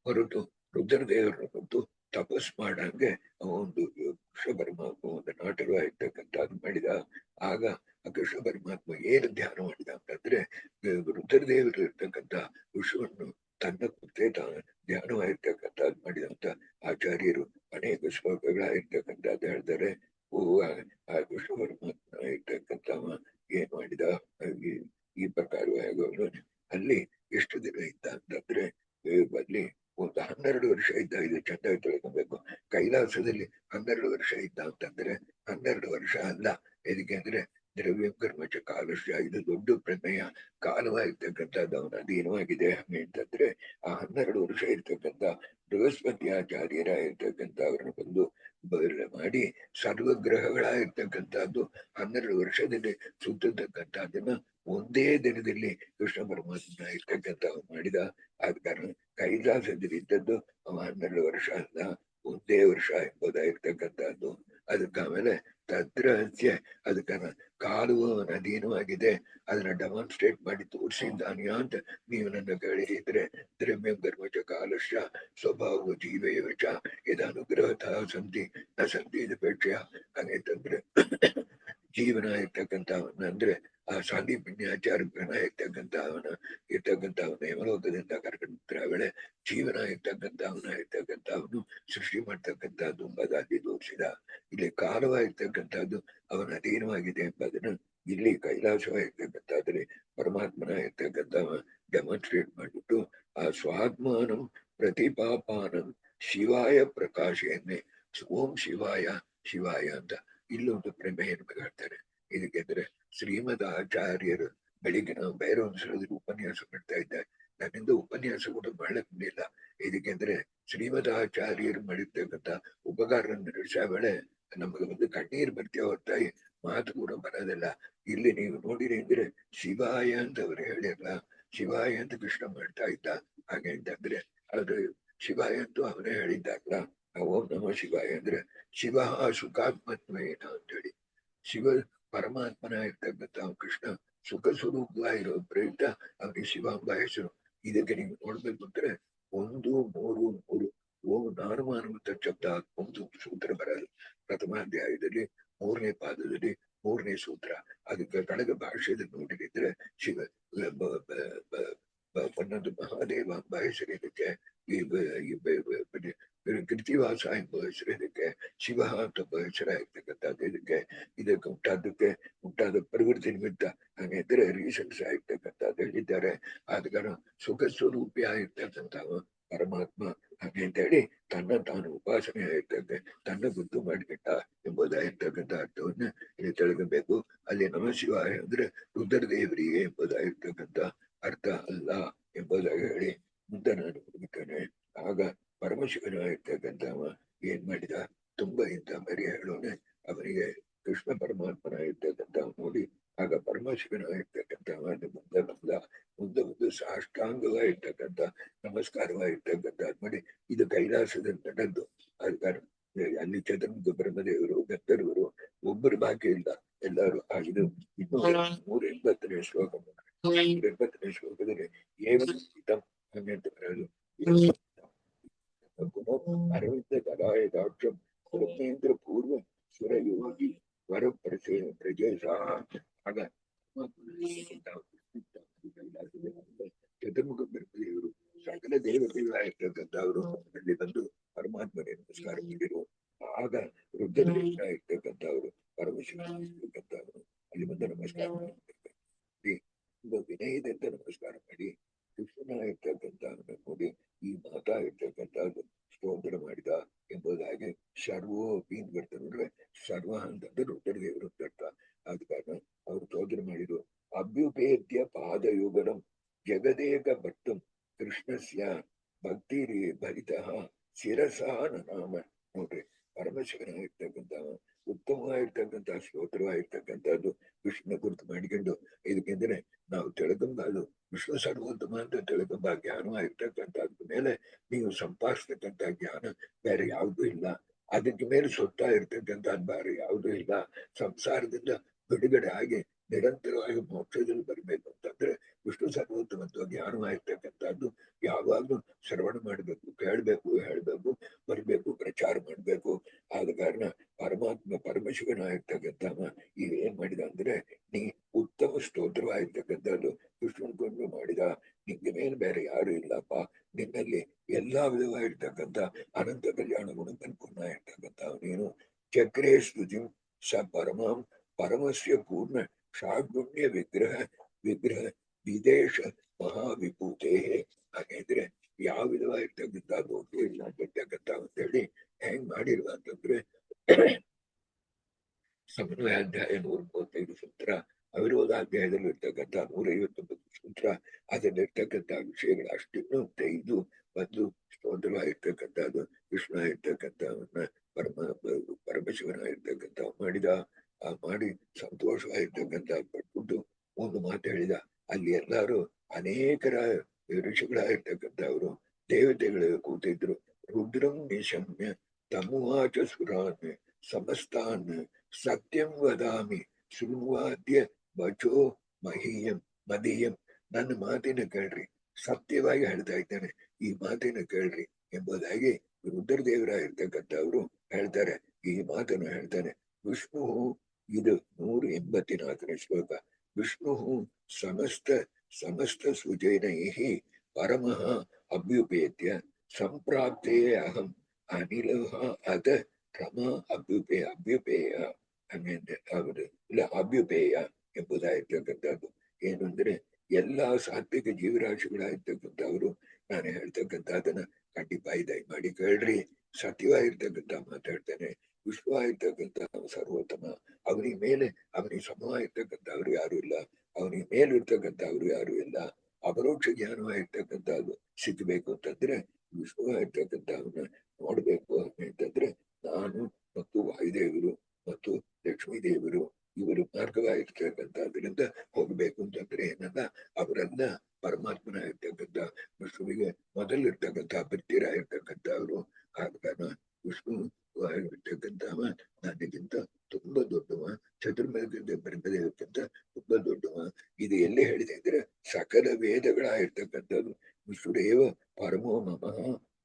ಹೊರಟು ರುದ್ರದೇವರನ್ನು ಮತ್ತು ತಪಸ್ ಮಾಡಂಗೆ ಒಂದು ಕೃಷ್ಣ ಪರಮಾತ್ಮ ಒಂದು ನಾಟಕವಾಗಿರ್ತಕ್ಕಂಥದ್ದು ಮಾಡಿದ. ಆಗ ಆ ಕೃಷ್ಣ ಪರಮಾತ್ಮ ಏನು ಧ್ಯಾನ ಮಾಡಿದ ಅಂತಂದ್ರೆ ರುದ್ರದೇವರು ಇರ್ತಕ್ಕಂಥ ವಿಶ್ವವನ್ನು ತನ್ನ ಕುರಿತೇ ಧ್ಯಾನವಾಗಿರ್ತಕ್ಕಂಥದ್ದು ಮಾಡಿದಂತ ಆಚಾರ್ಯರು ಅನೇಕ ಶ್ಲೋಕಗಳಾಗಿರ್ತಕ್ಕಂಥದ್ದು ಹೇಳ್ತಾರೆ. ಆ ಕೃಷ್ಣ ಪರಮಾತ್ಮ ಇರ್ತಕ್ಕಂಥವ ಏನ್ ಮಾಡಿದ ಈ ಪ್ರಕಾರವಾಗಿ ಅಲ್ಲಿ ಎಷ್ಟು ದಿನ ಇದ್ದ ಅಂತಂದ್ರೆ ಅಲ್ಲಿ ಒಂದು 12 ವರ್ಷ ಇದ್ದ. ಇದು ಚೆನ್ನಾಗಿ ತಿಳ್ಕೊಬೇಕು. ಕೈಲಾಸದಲ್ಲಿ 12 ವರ್ಷ ಇದ್ದ ಅಂತಂದ್ರೆ 12 ವರ್ಷ ಅಲ್ಲ. ಇದಕ್ಕೆ ಅಂದ್ರೆ ದ್ರವ್ಯ ಕರ್ಮಚ ಕಾಲಶ್ಯ, ಇದು ದೊಡ್ಡ ಪ್ರಮೇಯ. ಕಾಲವಾಗಿರ್ತಕ್ಕಂಥದ್ದು ಅವನ ಅಧೀನವಾಗಿದೆ. ಹಂಗೆ ಅಂತಂದ್ರೆ ಆ 12 ವರ್ಷ ಇರ್ತಕ್ಕಂಥ ಬೃಹಸ್ಪತಿ ಆಚಾರ್ಯರ ಇರ್ತಕ್ಕಂಥ ಅವ್ರನ್ನ ಬಂದು ಮಾಡಿ ಸರ್ವಗ್ರಹಗಳಾಗಿರ್ತಕ್ಕಂಥದ್ದು 12 ವರ್ಷದಲ್ಲಿ ಸುತ್ತತಕ್ಕಂಥದ್ದನ್ನ ಒಂದೇ ದಿನದಲ್ಲಿ ಕೃಷ್ಣ ಪರಮಾತ್ಮ ಇರ್ತಕ್ಕಂಥ ಮಾಡಿದ. ಆದ ಕಾರಣ ಕೈಲಾಸದಲ್ಲಿ ಇದ್ದದ್ದು 12 ವರ್ಷ ಅಲ್ಲ, ಒಂದೇ ವರ್ಷ ಎಂಬುದಾಗಿರ್ತಕ್ಕಂಥದ್ದು. ಅದಕ್ಕೆ ಆಮೇಲೆ ತದ್ರಹಸ್ಯ, ಅದಕ್ಕ ಕಾಲು ಅವನ ಅಧೀನವಾಗಿದೆ, ಅದನ್ನ ಡೆಮಾನ್ಸ್ಟ್ರೇಟ್ ಮಾಡಿ ತೋರಿಸಿದ್ದಾನೆ ಅಂತ ನೀವು ನನ್ನ ಕೇಳಿದ್ರೆ ದ್ರವ್ಯ ಕರ್ಮಚ ಕಾಲಶ ಸ್ವಭಾವ ಜೀವೇವಚ ಇದನುಗ್ರಹತಃ ಸಂತಿ ನ ಸಂತಿ ಇದಪೇಕ್ಷೆಯ. ಹಾಗಂತಂದ್ರೆ ಜೀವನ ಇರ್ತಕ್ಕಂಥವನ್ನ ಅಂದ್ರೆ ಆ ಸಾಂದೀಪನ್ಯಾಚಾರನ ಇರ್ತಕ್ಕಂಥವನ ಯಮಲೋಕದಿಂದ ಕರ್ಕೊಂಡ್ರೆ ವೇಳೆ ಜೀವನ ಇರ್ತಕ್ಕಂಥವನು ಸೃಷ್ಟಿ ಮಾಡ್ತಕ್ಕಂಥದ್ದು ಎಂಬುದಾಗಿ ತೋರಿಸಿದ. ಇಲ್ಲಿ ಕಾಲವಾಗಿರ್ತಕ್ಕಂಥದ್ದು ಅವನ ಅಧೀನವಾಗಿದೆ ಎಂಬುದನ್ನು ಇಲ್ಲಿ ಕೈಲಾಸವಾಗಿರ್ತಕ್ಕಂಥದ್ರಲ್ಲಿ ಪರಮಾತ್ಮನ ಇರ್ತಕ್ಕಂಥವ ಡೆಮಾನ್ಸ್ಟ್ರೇಟ್ ಮಾಡಿಬಿಟ್ಟು ಆ ಸ್ವಾತ್ಮಾನಂ ಪ್ರತಿಪಾಪಾನಂ ಶಿವಾಯ ಪ್ರಕಾಶೆಯನ್ನೇ ಓಂ ಶಿವಾಯ ಶಿವಾಯ ಅಂತ ಇಲ್ಲೊಂದು ಪ್ರಮೇಯನ್ನು ಹೇಳ್ತಾರೆ. ಇದಕ್ಕೆಂದ್ರೆ ಶ್ರೀಮದ್ ಆಚಾರ್ಯರು ಬೆಳಿಗ್ಗೆ ನಾವು ಬೇರೆ ಒಂದು ಸ್ಥಳದಲ್ಲಿ ಉಪನ್ಯಾಸ ಮಾಡ್ತಾ ಇದ್ದೆ. ನನ್ನಿಂದ ಉಪನ್ಯಾಸ ಕೂಡ ಮಾಡಲಿಲ್ಲ. ಇದಕ್ಕೆಂದ್ರೆ ಶ್ರೀಮದ್ ಆಚಾರ್ಯರು ಮಾಡಿರ್ತಕ್ಕಂಥ ಉಪಕಾರವನ್ನು ನಡೆಸೋ ವೇಳೆ ನಮಗೆ ಒಂದು ಕಣ್ಣೀರು ಬರ್ತೀಯ ಹೊರತಾಗಿ ಮಾತು ಕೂಡ ಬರೋದಿಲ್ಲ. ಇಲ್ಲಿ ನೀವು ನೋಡಿರಿ ಅಂದ್ರೆ ಶಿವಾಯ ಅಂತ ಅವರು ಹೇಳಿರಲ್ಲ, ಶಿವಾಯ ಅಂತ ಕೃಷ್ಣ ಮಾಡ್ತಾ ಇದ್ದ. ಹಾಗೆ ಅಂತಂದ್ರೆ ಅದು ಶಿವಾಯ ಅಂತೂ ಅವನೇ ಹೇಳಿದ್ದಾರಲ್ಲ. ಓಂ ನಮಃ ಶಿವಾಯ ಅಂದ್ರೆ ಶಿವ ಸುಖಾತ್ಮತ್ವೇನ ಅಂತೇಳಿ ಶಿವ ಪರಮಾತ್ಮನ ಇರ್ತಕ್ಕಂಥ ಕೃಷ್ಣ ಸುಖ ಸ್ವರೂಪವಾಗಿರೋ ಪ್ರಯುಕ್ತ ಅವನಿಗೆ ಶಿವಾಂಬ ಹೆಸರು. ಇದಕ್ಕೆ ನೀವು ನೋಡ್ಬೇಕು ಅಂದ್ರೆ 1, 3, 3 ಓಂ ನಾನುಮಾನುವಂತ ಶಬ್ದ ಒಂದು ಸೂತ್ರ ಬರಲ್ಲ. ಪ್ರಥಮಾಧ್ಯಾಯದಲ್ಲಿ 3ನೇ ಪಾದದಲ್ಲಿ 3ನೇ ಸೂತ್ರ. ಅದಕ್ಕೆ ಕಳೆದ ಭಾಷೆಯಲ್ಲಿ ನೋಡಿದ್ರೆ ಶಿವ ಒಂದೊಂದು ಮಹಾದೇವ ಎಂಬ ಹೆಸರಿದಕ್ಕೆ, ಕೃತಿವಾಸ ಎಂಬ ಹೆಸರಿದಕ್ಕೆ, ಶಿವ ಅಂತ ಹೆಸರಾಗಿರ್ತಕ್ಕಂಥದ್ದು ಇದಕ್ಕೆ ಉಂಟಾದ ಪ್ರವೃತ್ತಿ ನಿಮಿತ್ತ ಹಾಗಿದ್ರೆ ರೀಸನ್ಸ್ ಆಗಿರ್ತಕ್ಕಂಥದ್ದು ಹೇಳಿದ್ದಾರೆ. ಆದ ಕಾರಣ ಸುಖ ಸ್ವರೂಪಿ ಆಗಿರ್ತಕ್ಕಂಥವ ಪರಮಾತ್ಮ ಹಾಗೆ ಅಂತ ಹೇಳಿ ತನ್ನ ತಾನು ಉಪಾಸನೆ ಆಗಿರ್ತಕ್ಕಂಥ ತನ್ನ ಗುರುತು ಮಾಡಿಬಿಟ್ಟ ಎಂಬುದಾಗಿರ್ತಕ್ಕಂಥ ಅರ್ಥವನ್ನ ಇಲ್ಲಿ ತಿಳ್ಕೊಬೇಕು. ಅಲ್ಲಿ ನಮ ಶಿವಾಯ ಅಂದ್ರೆ ರುದ್ರದೇವರಿಗೆ ಎಂಬುದಾಗಿರ್ತಕ್ಕಂಥ ಅರ್ಥ ಅಲ್ಲ ಎಂಬುದಾಗಿ ಹೇಳಿ ಮುಂದೆ ನಾನು ಹುಡುಕ್ತೇನೆ. ಆಗ ಪರಮಶಿವನಾಗಿರ್ತಕ್ಕಂಥವ ಏನ್ ಮಾಡಿದ, ತುಂಬಾ ಇಂಥ ಮರಿ ಹೇಳೋನೆ ಅವನಿಗೆ ಕೃಷ್ಣ ಪರಮಾತ್ಮನ ಇರ್ತಕ್ಕಂಥ ನೋಡಿ ಆಗ ಪರಮಶಿವನಾಗಿರ್ತಕ್ಕಂಥವ ಮುಂದೆ ಒಂದು ಸಾಷ್ಟಾಂಗವಾಗಿರ್ತಕ್ಕಂಥ ನಮಸ್ಕಾರವಾಗಿರ್ತಕ್ಕಂಥ ಮಾಡಿ ಇದು ಕೈಲಾಸದಲ್ಲಿ ನಡೆದು. ಆದ ಅಲ್ಲಿ ಚತುರ್ಮುಖ ಬ್ರಹ್ಮದೇವರು ಗಂಧರ್ವರು ಒಬ್ಬರು ಬಾಕಿ ಇಲ್ಲ, ಎಲ್ಲರೂ ಆಗಿದ್ದು. ಇನ್ನು 180ನೇ ಶ್ಲೋಕ 180ನೇ ಶ್ಲೋಕದಲ್ಲಿ ಅಂತ ಬರೋದು ಅರವಿಂದ ಕಲಾಯದಾಕ್ಷಂ ಬ್ರಹ್ಮೇಂದ್ರ ಪೂರ್ವ ಸುರಯೋಗಿ ವರ ಪ್ರಜೇಶ. ಆಗ ಚತುರ್ಮುಖ ಬ್ರಹ್ಮದೇವರು ಸಕಲ ದೇವತೆಗಳಾಗಿರ್ತಕ್ಕಂಥವರು ಅಲ್ಲಿ ಬಂದು ಪರಮಾತ್ಮನೇ ನಮಸ್ಕಾರ ಮಾಡಿರು. ಆಗ ರುದ್ರದೇವರ ಇರ್ತಕ್ಕಂಥವ್ರು ಪರಮಶಿವ ಇರ್ತಕ್ಕಂಥವ್ರು ಅಲ್ಲಿ ಬಂದು ನಮಸ್ಕಾರ ಮಾಡಿ ವಿನಯದಿಂದ ನಮಸ್ಕಾರ ಮಾಡಿ ಕೃಷ್ಣನ ಇರ್ತಕ್ಕಂಥವ್ರನ್ನ ನೋಡಿ ಈ ಮಾತಾ ಇರ್ತಕ್ಕಂಥದ್ದು ಸ್ತೋತ್ರ ಮಾಡಿದ ಎಂಬುದಾಗಿ ಸರ್ವೋಪಿ ಬರ್ತಾರೆ. ಸರ್ವ ಅಂತಂದ್ರೆ ರುದ್ರದೇವರು ಅರ್ಥ. ಆದ ಕಾರಣ ಅವರು ಸ್ತೋತ್ರ ಮಾಡಿದ್ರು. ಅಭ್ಯುಪೇತ್ಯ ಪಾದಯುಗಲಂ ಜಗದೇಕ ಭಕ್ತಂ ಕೃಷ್ಣಸ್ಯ ಭಕ್ತಿ ಭರಿತಃ ಶಿರಸಾ ನನಾಮ. ನೋಡ್ರಿ, ಪರಮಶಿವನಾಗಿರ್ತಕ್ಕಂಥ ಉತ್ತಮವಾಗಿರ್ತಕ್ಕಂಥ ಸ್ತೋತ್ರವಾಗಿರ್ತಕ್ಕಂಥದ್ದು ವಿಷ್ಣು ಕುರಿತು ಮಾಡಿಕೊಂಡು ಇದಕ್ಕೆಂದ್ರೆ ನಾವು ತಿಳ್ಕೊಂಬಾದು ವಿಷ್ಣು ಸರ್ವೋತ್ತಮ ಅಂತ ತಿಳ್ಕೊಂಬ ಜ್ಞಾನವಾಗಿರ್ತಕ್ಕಂಥದ್ರ ಮೇಲೆ ನೀವು ಸಂಪಾದಿಸ್ತಕ್ಕಂಥ ಜ್ಞಾನ ಬೇರೆ ಯಾವುದೂ ಇಲ್ಲ. ಅದಕ್ಕೆ ಮೇಲೆ ಸುತ್ತ ಇರ್ತಕ್ಕಂಥ ಬೇರೆ ಯಾವುದೂ ಇಲ್ಲ. ಸಂಸಾರದಿಂದ ಬಿಡುಗಡೆ ಆಗಿ ನಿರಂತರವಾಗಿ ಮೋಕ್ಷದಲ್ಲಿ ಬರಬೇಕು ಅಂತಂದ್ರೆ ವಿಷ್ಣು ಸರ್ವೋತ್ತಮತ್ವ ಜ್ಞಾನವಾಗಿರ್ತಕ್ಕಂಥದ್ದು ಯಾವಾಗ್ಲೂ ಶ್ರವಣ ಮಾಡ್ಬೇಕು, ಕೇಳ್ಬೇಕು, ಹೇಳ್ಬೇಕು, ಬರಿಬೇಕು, ಪ್ರಚಾರ ಮಾಡ್ಬೇಕು. ಆದ ಕಾರಣ ಪರಮಾತ್ಮ ಪರಮಶಿವನಾಗಿರ್ತಕ್ಕಂಥವ ಈಗ ಏನ್ ಮಾಡಿದ ಅಂದ್ರೆ, ನೀ ಉತ್ತಮ ಸ್ತೋತ್ರವಾಗಿರ್ತಕ್ಕಂಥದ್ದು ವಿಷ್ಣುನ್ ಕೊಂಡು ಮಾಡಿದ, ನಿಂಗೆ ಮೇಲೆ ಬೇರೆ ಯಾರು ಇಲ್ಲಪ್ಪ, ನಿನ್ನಲ್ಲಿ ಎಲ್ಲಾ ವಿಧವಾಗಿರ್ತಕ್ಕಂಥ ಅನಂತ ಕಲ್ಯಾಣ ಗುಣ ಪರಿಪೂರ್ಣ ಇರ್ತಕ್ಕಂಥ ನೀನು ಚಕ್ರೇ ಸ್ತುತಿ ಸ ಪರಮಾಂ ಪರಮಸ್ಯ ಪೂರ್ಣ ಷಾಡ್ಗುಣ್ಯ ವಿಗ್ರಹ ವಿದೇಶ ಮಹಾವಿಭೂತೆ. ಹಾಗಾದ್ರೆ ಯಾವ ವಿಧವಾಗಿರ್ತಕ್ಕಂಥ ದೋಷ ಇಲ್ಲ ಅಂತಕ್ಕಂಥ ಅಂತೇಳಿ ಹೆಂಗ್ ಮಾಡಿರುವ ಅಂತಂದ್ರೆ, ಸಮನ್ವಯಾಧ್ಯಾಯ 135 ಸೂತ್ರ, ಅವಿರೋಧಾಧ್ಯಾಯದಲ್ಲಿ ಇರ್ತಕ್ಕಂಥ 159 ಸೂತ್ರ, ಅದರಲ್ಲಿರ್ತಕ್ಕಂಥ ವಿಷಯಗಳು ಅಷ್ಟನ್ನು ತೆಗೆದು ಒಂದು ಸ್ತೋತ್ರವಾಗಿರ್ತಕ್ಕಂಥದ್ದು ವಿಷ್ಣು ಇರ್ತಕ್ಕಂಥವನ್ನ ಪರಮಶಿವನಾಗಿರ್ತಕ್ಕಂಥ ಮಾಡಿದ. ಮಾಡಿ ಸಂತೋಷವಾಗಿರ್ತಕ್ಕಂಥ ಪಟ್ಬಿಟ್ಟು ಒಂದು ಮಾತು ಹೇಳಿದ. ಅಲ್ಲಿ ಎಲ್ಲಾರು ಅನೇಕರ ಋಷಿಗಳಾಗಿರ್ತಕ್ಕಂಥವ್ರು ದೇವತೆಗಳು ಕೂತಿದ್ರು. ರುದ್ರಂ ನಿಶಮ್ಯ ತಮುವಾಚ ಸುರಾನ್ ಸಮಸ್ತಾನ್ ಸತ್ಯಂ ವದಾಮಿ ಶೃಣ್ವಾದ್ಯ ವಚೋ ಮದೀಯಂ. ನನ್ನ ಮಾತಿನ ಕೇಳ್ರಿ, ಸತ್ಯವಾಗಿ ಹೇಳ್ತಾ ಇದ್ದೇನೆ, ಈ ಮಾತಿನ ಕೇಳ್ರಿ ಎಂಬುದಾಗಿ ರುದ್ರದೇವರಾಗಿರ್ತಕ್ಕಂಥವ್ರು ಹೇಳ್ತಾರೆ. ಈ ಮಾತನ್ನು ಹೇಳ್ತಾನೆ. ವಿಷ್ಣು, ಇದು 184ನೇ ಶ್ಲೋಕ. ವಿಷ್ಣು ಸಮಸ್ತ ಸುಜನೈ ಪರಮಃ ಅಭ್ಯುಪೇತ್ಯ ಸಂಪ್ರಾಪ್ತೇ ಅಹಂ ಅನಿಲ ಅದ ಕ್ರಮ ಅಭ್ಯುಪೇಯ ಇಲ್ಲ ಅಭ್ಯುಪೇಯ ಎಂಬುದಾಗಿರ್ತಕ್ಕಂಥದ್ದು. ಏನು ಅಂದ್ರೆ, ಎಲ್ಲಾ ಸಾತ್ವಿಕ ಜೀವರಾಶಿಗಳಾಗಿರ್ತಕ್ಕಂಥವ್ರು ನಾನು ಹೇಳ್ತಕ್ಕಂಥದನ್ನ ಖಂಡಿತ ದಯಮಾಡಿ ಕೇಳ್ರಿ. ಸತ್ಯವಾಗಿರ್ತಕ್ಕಂಥ ಮಾತಾಡ್ತಾನೆ. ವಿಶ್ವವಾಗಿರ್ತಕ್ಕಂಥ ಸರ್ವೋತ್ತಮ, ಅವನಿಗೆ ಮೇಲೆ ಅವನಿಗೆ ಸಮವಾಗಿರ್ತಕ್ಕಂಥವ್ರು ಯಾರು ಇಲ್ಲ, ಅವನಿಗೆ ಮೇಲಿರ್ತಕ್ಕಂಥವ್ರು ಯಾರು ಇಲ್ಲ. ಅಪರೋಕ್ಷ ಜ್ಞಾನವಾಗಿರ್ತಕ್ಕಂಥದ್ದು ಸಿಗ್ಬೇಕು ಅಂತಂದ್ರೆ ವಿಶ್ವವಾಗಿರ್ತಕ್ಕಂಥವನ್ನ ನೋಡ್ಬೇಕು ಅಂತಂದ್ರೆ ನಾನು ಮತ್ತು ವಾಯುದೇವರು ಮತ್ತು ಲಕ್ಷ್ಮೀ ದೇವರು ಇವರು ಮಾರ್ಗವಾಗಿರ್ತಕ್ಕಂಥದ್ರಿಂದ ಹೋಗ್ಬೇಕು ಅಂತಂದ್ರೆ ಏನಲ್ಲ, ಅವರೆಲ್ಲ ಪರಮಾತ್ಮನಾಗಿರ್ತಕ್ಕಂಥ ವಿಷ್ಣುವಿಗೆ ಮೊದಲಿರ್ತಕ್ಕಂಥ ಭಕ್ತಿರಾಗಿರ್ತಕ್ಕಂಥವ್ರು. ಆಗ ವಿಷ್ಣು ಆಗಿರ್ತಕ್ಕಂಥವ ನನಗಿಂತ ತುಂಬಾ ದೊಡ್ಡವ, ಚತುರ್ಮುಖ ಬ್ರಹ್ಮದೇವಕ್ಕಿಂತ ತುಂಬಾ ದೊಡ್ಡವ. ಇದು ಎಲ್ಲಿ ಹೇಳಿದೆ ಅಂದ್ರೆ, ಸಕಲ ವೇದಗಳಾಗಿರ್ತಕ್ಕಂಥದ್ದು ವಿಷ್ಣುರೇವ ಪರಮೋ ಮಮಃ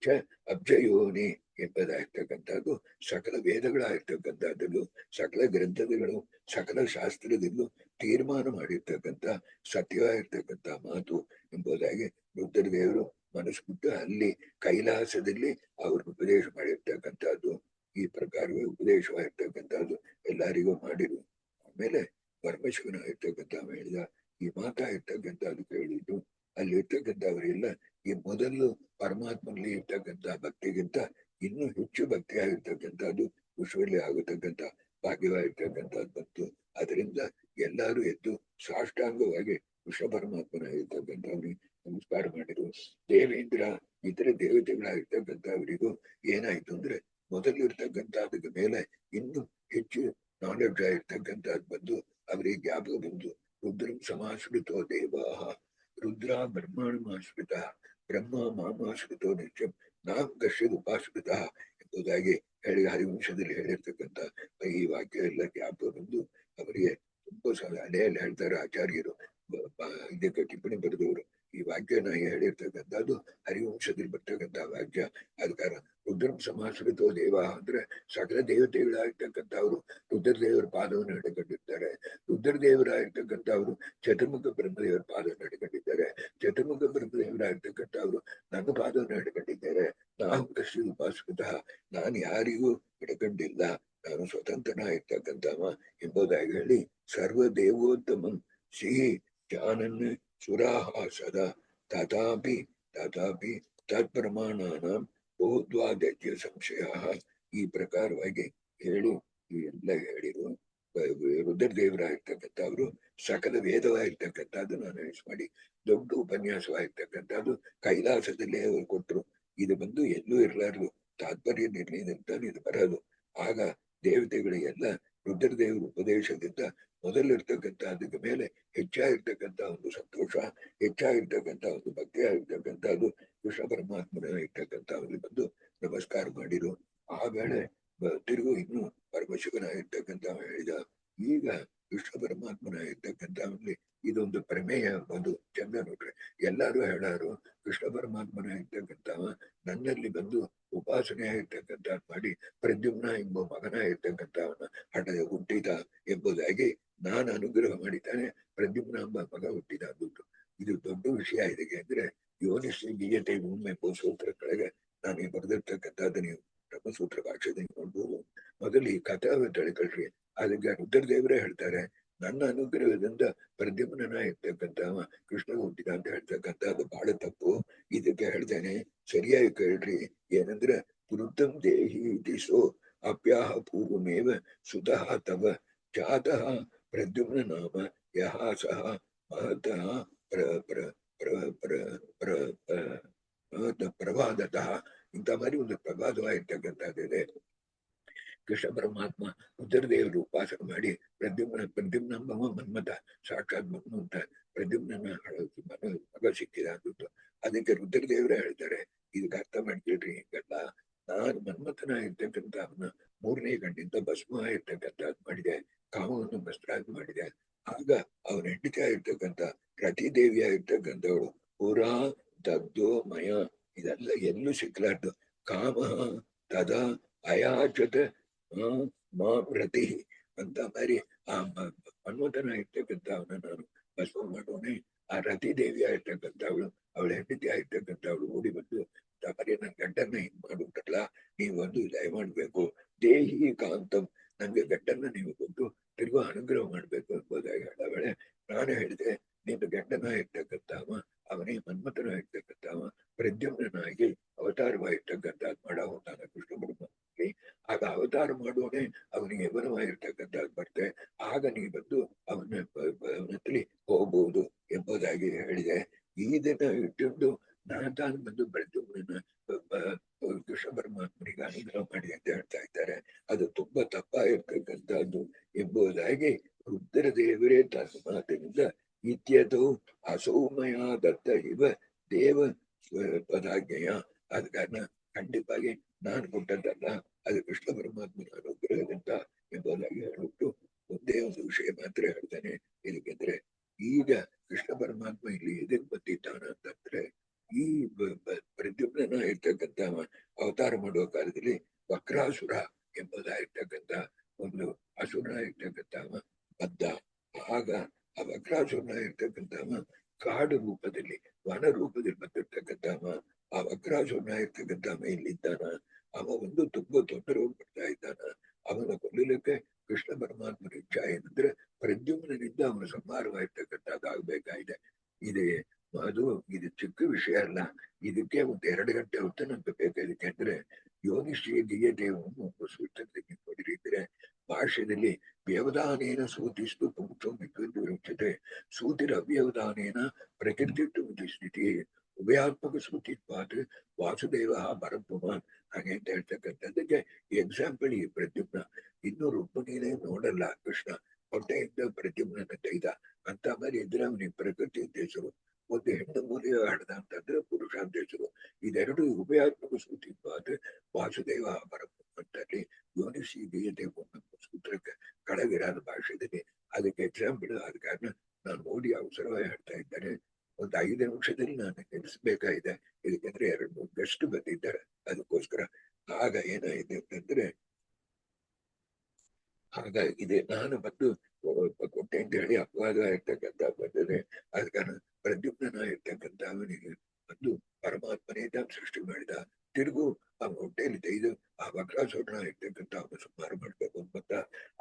ಚ ಅಬ್ಜಯೋನಿ ಎಂಬುದಾಗಿರ್ತಕ್ಕಂಥದ್ದು ಸಕಲ ವೇದಗಳಾಗಿರ್ತಕ್ಕಂಥದ್ದು, ಸಕಲ ಗ್ರಂಥಗಳು, ಸಕಲ ಶಾಸ್ತ್ರದಲ್ಲೂ ತೀರ್ಮಾನ ಮಾಡಿರ್ತಕ್ಕಂಥ ಸತ್ಯವಾಗಿರ್ತಕ್ಕಂಥ ಮಾತು ಎಂಬುದಾಗಿ ರುದ್ರದೇವರು ಮನಸ್ಸು ಬಿಟ್ಟು ಅಲ್ಲಿ ಕೈಲಾಸದಲ್ಲಿ ಅವರು ಉಪದೇಶ ಮಾಡಿರ್ತಕ್ಕಂಥದ್ದು. ಈ ಪ್ರಕಾರವೇ ಉಪದೇಶವಾಗಿರ್ತಕ್ಕಂಥದ್ದು ಎಲ್ಲರಿಗೂ ಮಾಡಿರು. ಆಮೇಲೆ ಪರಮೇಶ್ವರನಾಗಿರ್ತಕ್ಕಂಥ ಹೇಳಿದ ಈ ಮಾತಾಗಿರ್ತಕ್ಕಂಥದ್ದು ಕೇಳಿದ್ದು ಅಲ್ಲಿ ಇರ್ತಕ್ಕಂಥವರೆಲ್ಲ ಈ ಮೊದಲು ಪರಮಾತ್ಮನಲ್ಲಿ ಇರ್ತಕ್ಕಂಥ ಭಕ್ತಿಗಿಂತ ಇನ್ನೂ ಹೆಚ್ಚು ಭಕ್ತಿ ಆಗಿರ್ತಕ್ಕಂಥದ್ದು ವಿಶ್ವದಲ್ಲಿ ಆಗತಕ್ಕಂಥ ಭಾಗ್ಯವಾಗಿರ್ತಕ್ಕಂಥದ್ದು ಬಂತು. ಅದರಿಂದ ಎಲ್ಲರೂ ಎದ್ದು ಸಾಷ್ಟಾಂಗವಾಗಿ ವಿಶ್ವ ಪರಮಾತ್ಮನಾಗಿರ್ತಕ್ಕಂಥವ್ರಿಗೆ ನಮಸ್ಕಾರ ಮಾಡಿದ್ರು. ದೇವೇಂದ್ರ ಇತರ ದೇವತೆಗಳಾಗಿರ್ತಕ್ಕಂಥವರಿಗೂ ಏನಾಯ್ತು ಅಂದ್ರೆ, ಮೊದಲು ಇರ್ತಕ್ಕಂಥದಕ್ಕೆ ಮೇಲೆ ಇನ್ನೂ ಹೆಚ್ಚು ನಾಲೆಡ್ಜ್ ಆಗಿರ್ತಕ್ಕಂಥದ್ದು ಬಂದು ಅವರಿಗೆ ಜ್ಞಾಪಕ ಬಂದು, ರುದ್ರಂ ಸಮಾಶ್ರಿತೋ ದೇವಾಹ ರುದ್ರ ಬ್ರಹ್ಮಾಣಮಾಶ್ರಿತ ಬ್ರಹ್ಮ ಮಾಮಾಶ್ರಿತೋ ನಿತ್ಯಂ ನಾಂ ಕಶ್ಯದ್ ಉಪಾಶ್ರಿತ ಎಂಬುದಾಗಿ ಹೇಳಿ ಹರಿವಂಶದಲ್ಲಿ ಹೇಳಿರ್ತಕ್ಕಂಥ ಈ ವಾಕ್ಯ ಎಲ್ಲ ಜ್ಞಾಪಕ ಬಂದು ಅವರಿಗೆ ತುಂಬಾ ಸಲ ಅಲೆಯಲ್ಲಿ ಹೇಳ್ತಾರೆ ಆಚಾರ್ಯರು, ಇದಕ್ಕೆ ಟಿಪ್ಪಣಿ ಬರೆದವರು. ಈ ವಾಕ್ಯನ ಹೇಳಿರ್ತಕ್ಕಂಥದ್ದು ಹರಿವಂಶದಲ್ಲಿ ಬರ್ತಕ್ಕಂಥ ವಾಕ್ಯ. ಅದ ಕಾರಣ ರುದ್ರಂ ಸಮಾಶ್ರಿತೋ ದೇವ ಅಂದ್ರೆ ಸಕಲ ದೇವತೆಗಳಾಗಿರ್ತಕ್ಕಂಥವ್ರು ರುದ್ರದೇವರ ಪಾದವನ್ನು ಹಿಡ್ಕೊಂಡಿರ್ತಾರೆ. ರುದ್ರದೇವರಾಗಿರ್ತಕ್ಕಂಥವ್ರು ಚತುರ್ಮುಖ ಬ್ರಹ್ಮದೇವರ ಪಾದವನ್ನು ಹಿಡ್ಕೊಂಡಿದ್ದಾರೆ. ಚತುರ್ಮುಖ ಬ್ರಹ್ಮದೇವರಾಗಿರ್ತಕ್ಕಂಥವ್ರು ನನ್ನ ಪಾದವನ್ನು ಹಿಡ್ಕೊಂಡಿದ್ದಾರೆ. ನಾವು ಕೃಷ್ಣ ಉಪಾಸ್ಕೃತ, ನಾನು ಯಾರಿಗೂ ಹಿಡ್ಕೊಂಡಿಲ್ಲ, ನಾನು ಸ್ವತಂತ್ರನಾಗಿರ್ತಕ್ಕಂಥವ ಎಂಬುದಾಗಿ ಹೇಳಿ ಸರ್ವ ದೇವೋತ್ತಮಂ ಸಿಹಿ ಜಾನನ್ ಸುರಾಹ ಸದಾ ತಥಾಪಿ ತತ್ಪ್ರಮಾಣಾನಾಂ ಬಹುದ್ವಾದ್ಯ ಸಂಶಯ. ಈ ಪ್ರಕಾರವಾಗಿ ಹೇಳಿ ಎಲ್ಲ ಹೇಳಿರು. ರುದ್ರದೇವರಾಗಿರ್ತಕ್ಕಂಥವ್ರು ಸಕಲ ವೇದವಾಗಿರ್ತಕ್ಕಂಥದ್ದು ನಾನು ಮಾಡಿ ದೊಡ್ಡ ಉಪನ್ಯಾಸವಾಗಿರ್ತಕ್ಕಂಥದ್ದು ಕೈಲಾಸದಲ್ಲೇ ಅವರು ಕೊಟ್ಟರು. ಇದು ಬಂದು ಎಲ್ಲೂ ಇರಲಾರದು, ತಾತ್ಪರ್ಯ ನಿರ್ಣಯದಂತ ಇದು ಬರೋದು. ಆಗ ದೇವತೆಗಳಿಗೆಲ್ಲ ರುದ್ರದೇವರ ಉಪದೇಶದಿಂದ ಮೊದಲಿರ್ತಕ್ಕಂಥದಕ್ಕೆ ಮೇಲೆ ಹೆಚ್ಚಾಗಿರ್ತಕ್ಕಂಥ ಒಂದು ಸಂತೋಷ, ಹೆಚ್ಚಾಗಿರ್ತಕ್ಕಂಥ ಒಂದು ಭಕ್ತಿ ಆಗಿರ್ತಕ್ಕಂಥದ್ದು ಕೃಷ್ಣ ಪರಮಾತ್ಮನ ಇರ್ತಕ್ಕಂಥವ್ರಿಗೆ ಬಂದು ನಮಸ್ಕಾರ ಮಾಡಿರು. ಆ ವೇಳೆ ತಿರುಗು ಇನ್ನು ಪರಮಶಿವನಾಗಿರ್ತಕ್ಕಂಥ ಹೇಳಿದ, ಈಗ ಕೃಷ್ಣ ಪರಮಾತ್ಮನ ಇರ್ತಕ್ಕಂಥವಲ್ಲಿ ಇದೊಂದು ಪ್ರಮೇಯ ಒಂದು ಚಂದ ನೋಡ್ರಿ. ಎಲ್ಲಾರು ಹೇಳಾರು ಕೃಷ್ಣ ಪರಮಾತ್ಮನ ಇರ್ತಕ್ಕಂಥವ ನನ್ನಲ್ಲಿ ಬಂದು ಉಪಾಸನೆ ಇರ್ತಕ್ಕಂಥ ಮಾಡಿ ಪ್ರದ್ಯುಮ್ನ ಎಂಬ ಮಗನ ಇರ್ತಕ್ಕಂಥವನ ಹಠದ ಹುಟ್ಟಿದ ಎಂಬುದಾಗಿ ನಾನು ಅನುಗ್ರಹ ಮಾಡಿದ್ದಾನೆ. ಪ್ರದ್ಯುಮ್ನ ಎಂಬ ಮಗ ಹುಟ್ಟಿದ ಅಂದ್ಬಿಟ್ಟು ಇದು ದೊಡ್ಡ ವಿಷಯ. ಇದಕ್ಕೆ ಅಂದ್ರೆ ಯೋನಿಶ್ರೀ ಗೀಯತೆ ಒಮ್ಮೆ ಸೂತ್ರ ಕೆಳಗೆ ನಾನು ಬರೆದಿರ್ತಕ್ಕಂಥದ್ದು ನೀವು ಬ್ರಹ್ಮಸೂತ್ರ ಭಾಷೆದಲ್ಲಿ ನೋಡ್ಬೋದು. ಮೊದಲು ಈ ಕಥಾ ತಳಿಕಳ್ರಿ. ಅದಕ್ಕೆ ರುದ್ರದೇವರೇ ಹೇಳ್ತಾರೆ, ನನ್ನ ಅನುಗ್ರಹದಿಂದ ಪ್ರದ್ಯುಮ್ನ ಇರ್ತಕ್ಕಂಥವ ಕೃಷ್ಣ ಹುಟ್ಟಿದ ಅಂತ ಹೇಳ್ತಕ್ಕಂಥದ್ದು ಬಹಳ ತಪ್ಪು. ಇದಕ್ಕೆ ಹೇಳ್ತೇನೆ, ಸರಿಯಾಗಿ ಕೇಳ್ರಿ. ಏನಂದ್ರೆ ಪುರುತಂ ದೇಹಿ ದಿಶೋ ಅಪ್ಯಾಹ ಪೂರ್ವಮೇವ ಸುತಃ ತವ ಜಾತಃ ಪ್ರದ್ಯುಮ್ನ ನಾಮ ಯಹ ಸಹ ಮಹತಃ ಪ್ರ ಪ್ರ ಪ್ರ ಪ್ರ ಪ್ರ ಪ್ರಭಾದತಃ. ಇಂಥ மாதிரி ಒಂದು ಪ್ರಭಾದವಾಗಿರ್ತಕ್ಕಂಥದ್ದಿದೆ. ಕೃಷ್ಣ ಪರಮಾತ್ಮ ರುದ್ರದೇವರು ಉಪಾಸನೆ ಮಾಡಿ ಪ್ರದ್ಯುಮ್ನ ಮನ್ಮಥ ಸಾಕ್ಷಾತ್ ಮನ್ಮಂತ ಪ್ರದ್ಯುಮ್ನ ಮಗ ಸಿಕ್ಕಿದ ಅಂದ್ಬಿಟ್ಟು ಅದಕ್ಕೆ ರುದ್ರದೇವರೇ ಹೇಳ್ತಾರೆ, ಇದಕ್ಕೆ ಅರ್ಥ ಮಾಡ್ಕೊಳ್ರಿ. ಹಿಂಗಲ್ಲ, ನಾನು ಮನ್ಮಥನ ಇರ್ತಕ್ಕಂಥ ಅವನ ಮೂರನೇ ಗಂಡಿಂದ ಭಸ್ಮ ಇರ್ತಕ್ಕಂಥದ್ದು ಮಾಡಿದೆ, ಕಾಮವನ್ನು ಭಸ್ತ್ರಾಗಿ ಮಾಡಿದೆ. ಆಗ ಅವನ ಹೆಂಡತಿ ಆಗಿರ್ತಕ್ಕಂಥ ರತಿದೇವಿಯ ಇರ್ತಕ್ಕಂಥವಳು ಪುರಾ ದಗ್ಧೋ ಮಯ, ಇದೆಲ್ಲ ಎಲ್ಲೂ ಸಿಕ್ಲಾರ್ದು. ಕಾಮ ತದಾ ಅಯಾಚತ ಮಾ ಪ್ರತಿ ಅಂತ ಮಾರಿ ಆ ಮನ್ಮಥನ ಇರ್ತಕ್ಕಂಥವನ್ನ ನಾನು ಭಸ್ಮ ಮಾಡೋನೆ. ಆ ರತಿದೇವಿ ಆಗಿರ್ತಕ್ಕಂಥವಳು ಅವಳ ಹೆಂಡತಿ ಆಗಿರ್ತಕ್ಕಂಥವಳು ಓಡಿ ಬಂದು ಮರಿ ನನ್ ಗಂಡನ್ನ ಹಿಂಗ್ ಮಾಡ್ಬಿಟ್ಟಲ್ಲ, ನೀವು ಒಂದು ದಯ ಮಾಡ್ಬೇಕು, ದೇಹಿ ಕಾಂತಂ, ನಂಗೆ ಗಂಡನ್ನ ನೀವು ಕೊಟ್ಟು ತಿರುಗು ಅನುಗ್ರಹ ಮಾಡ್ಬೇಕು ಎಂಬುದಾಗಿ ಹೇಳವಳೆ. ನಾನು ಹೇಳಿದೆ, ನಿನ್ನ ಗಂಡನ ಇರ್ತಕ್ಕಂಥವ ಅವನೇ ಮನ್ಮಥನ ಇರ್ತಕ್ಕಂಥವ ಪ್ರದ್ಯುಮ್ನಾಗಿ ಅವತಾರವಾಗಿರ್ತಕ್ಕಂಥದ್ದು ಮಾಡೋ ನಾನು ಕೃಷ್ಣ ಬ್ರಹ್ಮನಲ್ಲಿ. ಆಗ ಅವತಾರ ಮಾಡೋನೆ ಅವನಿಗೆ ಯವನವಾಗಿರ್ತಕ್ಕಂಥದ್ದು ಬರ್ತೆ. ಆಗ ನೀ ಬಂದು ಅವನತ್ತಲಿ ಹೋಗ್ಬೋದು ಎಂಬುದಾಗಿ ಹೇಳಿದೆ. ಈ ದಿನ ಇಟ್ಟುಕೊಂಡು ನಾನು ತಾನು ಬಂದು ಪ್ರದ್ಯುಮ್ನ ಕೃಷ್ಣ ಪರಮಾತ್ಮನಿಗೆ ಅನುಗ್ರಹ ಮಾಡಿ ಅಂತ ಹೇಳ್ತಾ ಇದ್ದಾರೆ. ಅದು ತುಂಬಾ ತಪ್ಪಾಗಿರ್ತಕ್ಕಂಥದ್ದು ಎಂಬುದಾಗಿ ರುದ್ರದೇವರೇ ತನ್ನ ಮಾತಿನಿಂದ ಇತ್ಯತೋ ಅಸೌಮಯ ದತ್ತ ಇವ ದೇವ ಪದಾಜ್ಞೆಯ. ಆದ ಕಾರಣ ಖಂಡಿತವಾಗಿ ನಾನು ಕೊಟ್ಟದ್ದಲ್ಲ, ಅದು ಕೃಷ್ಣ ಪರಮಾತ್ಮನ ಅನುಗ್ರಹದಿಂದ ಎಂಬುದಾಗಿ ಹೇಳ್ಬಿಟ್ಟು ಒಂದೇ ಒಂದು ವಿಷಯ ಮಾತ್ರ ಹೇಳ್ತಾನೆ. ಇದಕ್ಕೆಂದ್ರೆ ಈಗ ಕೃಷ್ಣ ಪರಮಾತ್ಮ ಇಲ್ಲಿ ಎದಕ್ ಬಂದಿದ್ದಾನ ಅಂತಂದ್ರೆ, ಈ ಪ್ರದ್ಯುಮ್ನ ಇರ್ತಕ್ಕಂಥ ಅವತಾರ ಮಾಡುವ ಕಾಲದಲ್ಲಿ ವಕ್ರಾಸುರ ಎಂಬುದಾಗಿರ್ತಕ್ಕಂಥ ಒಂದು ಅಸುರ ಇರ್ತಕ್ಕಂಥವ ಬದ್ಧ. ಆಗ ಆ ವಕ್ರಾಸುರ ಇರ್ತಕ್ಕಂಥವ ಕಾಡು ರೂಪದಲ್ಲಿ ವನ ರೂಪದಲ್ಲಿ ಬಂದಿರ್ತಕ್ಕಂಥವ ಆ ವಕ್ರಾಸುರ ಇರ್ತಕ್ಕಂಥವ ಇಲ್ಲಿದ್ದಾನ. ಅವ ಒಂದು ತುಂಬಾ ತೊಂದರೆ ಪಡ್ತಾ ಇದ್ದಾನ. ಅವನ ಕೊಲ್ಲಲಿಕ್ಕೆ ಕೃಷ್ಣ ಪರಮಾತ್ಮನ ಇಚ್ಛಾ ಏನಂದ್ರೆ ಪ್ರದ್ಯುಮ್ನಿಂದ ಅವನ ಸಂಹಾರವಾಗಿರ್ತಕ್ಕಂಥದ್ದಾಗಬೇಕಾಗಿದೆ. ಇದು ಚಿಕ್ಕ ವಿಷಯ ಅಲ್ಲ. ಇದಕ್ಕೆ ಒಂದು 2 ಗಂಟೆ ಹೊತ್ತು ನಮ್ಗೆ ಬೇಕಾದಕ್ಕೆ. ಅಂದ್ರೆ ಯೋನಿಶ್ರೀ ದಿಯದೇವವನ್ನು ಸೂಚನೆ ನೋಡಿದ್ರೆ ಭಾಷ್ಯದಲ್ಲಿ ವ್ಯವಧಾನೇನ ಸೂತಿಸ್ತು ಪುಂಕ್ಷೋ ವಿರುಚ್ಯತೆ ಸೂತಿರ ಅವ್ಯವಧಾನೇನ ಪ್ರಕೃತಿ ಸ್ಥಿತಿ ಉಭಯಾತ್ಮಕ ಸೂತಿತ್ವಾತ್ ವಾಸುದೇವ ಪರಬ್ರಹ್ಮ ಹಾಗೆ ಅಂತ ಹೇಳ್ತಕ್ಕಂಥದ್ದಕ್ಕೆ ಎಕ್ಸಾಂಪಲ್ ಈ ಪ್ರದ್ಯುಮ್ನ. ಇನ್ನೂ ರುಕ್ಮಿಣಿನೇ ನೋಡಲ್ಲ ಕೃಷ್ಣ, ಹೊಟ್ಟೆಯಿಂದ ಪ್ರದ್ಯುಮ್ನ ತೆಗೆದ ಅಂತ மாதிரி ಇದ್ರೆ ಅವನಿಗೆ ಪ್ರಕೃತಿ ಅಂತ ಹೆಸರು. ಒಂದು ಹೆಣ್ಣು ಮೂಲೆಯ ಹಡದ ಅಂತಂದ್ರೆ ಪುರುಷ ಅಂತ ಹೆಸರು. ಇದೆರಡು ಉಭಯಾತ್ಮಕ ಸೂತಿತ್ವಾತ್ ವಾಸುದೇವ ಪರಬ್ರಹ್ಮ ಅಂತಲ್ಲಿ ಯೋನಿಸಿ ದೇವ ಸೂತ್ರಕ್ಕೆ ಕೆಳಗಿರಾದ ಭಾಷೆದಲ್ಲಿ ಅದಕ್ಕೆ ಎಕ್ಸಾಂಪಲ್. ಆದ ಕಾರಣ ನಾನು ನೋಡಿ ಅವಸರವಾಗಿ ಹೇಳ್ತಾ ಇದ್ದೇನೆ. ಒಂದು 5 ನಿಮಿಷದಲ್ಲಿ ನಾನು ನಿಲ್ಲಿಸಬೇಕಾಗಿದೆ. ಇದಕ್ಕೆಂದ್ರೆ 2-3 ಗೆಸ್ಟ್ ಬಂದಿದ್ದಾರೆ, ಅದಕ್ಕೋಸ್ಕರ. ಆಗ ಏನಾಗಿದೆ ಅಂತಂದ್ರೆ, ಹಾಗಾಗಿದೆ ನಾನು ಬಂದು ಕೊಟ್ಟೆ ಅಂತ ಹೇಳಿ ಅಪವಾದ ಇರ್ತಕ್ಕಂಥ ಬಂದಿದೆ. ಆದ ಕಾರಣ ಪ್ರದ್ಯುಮ್ನ ಇರ್ತಕ್ಕಂಥ ಅವನಿಗೆ ಬಂದು ಪರಮಾತ್ಮನೇ ತಾನು ಸೃಷ್ಟಿ ಮಾಡಿದ. ತಿರುಗು ಆ ಹೊಟ್ಟೆಯಲ್ಲಿ ತೆಗೆದು ಆ ವಕ್ರಾಸುರನ ಇರ್ತಕ್ಕಂಥ ಅವನು ಸಂಹಾರ ಮಾಡ್ಬೇಕು ಅಂತ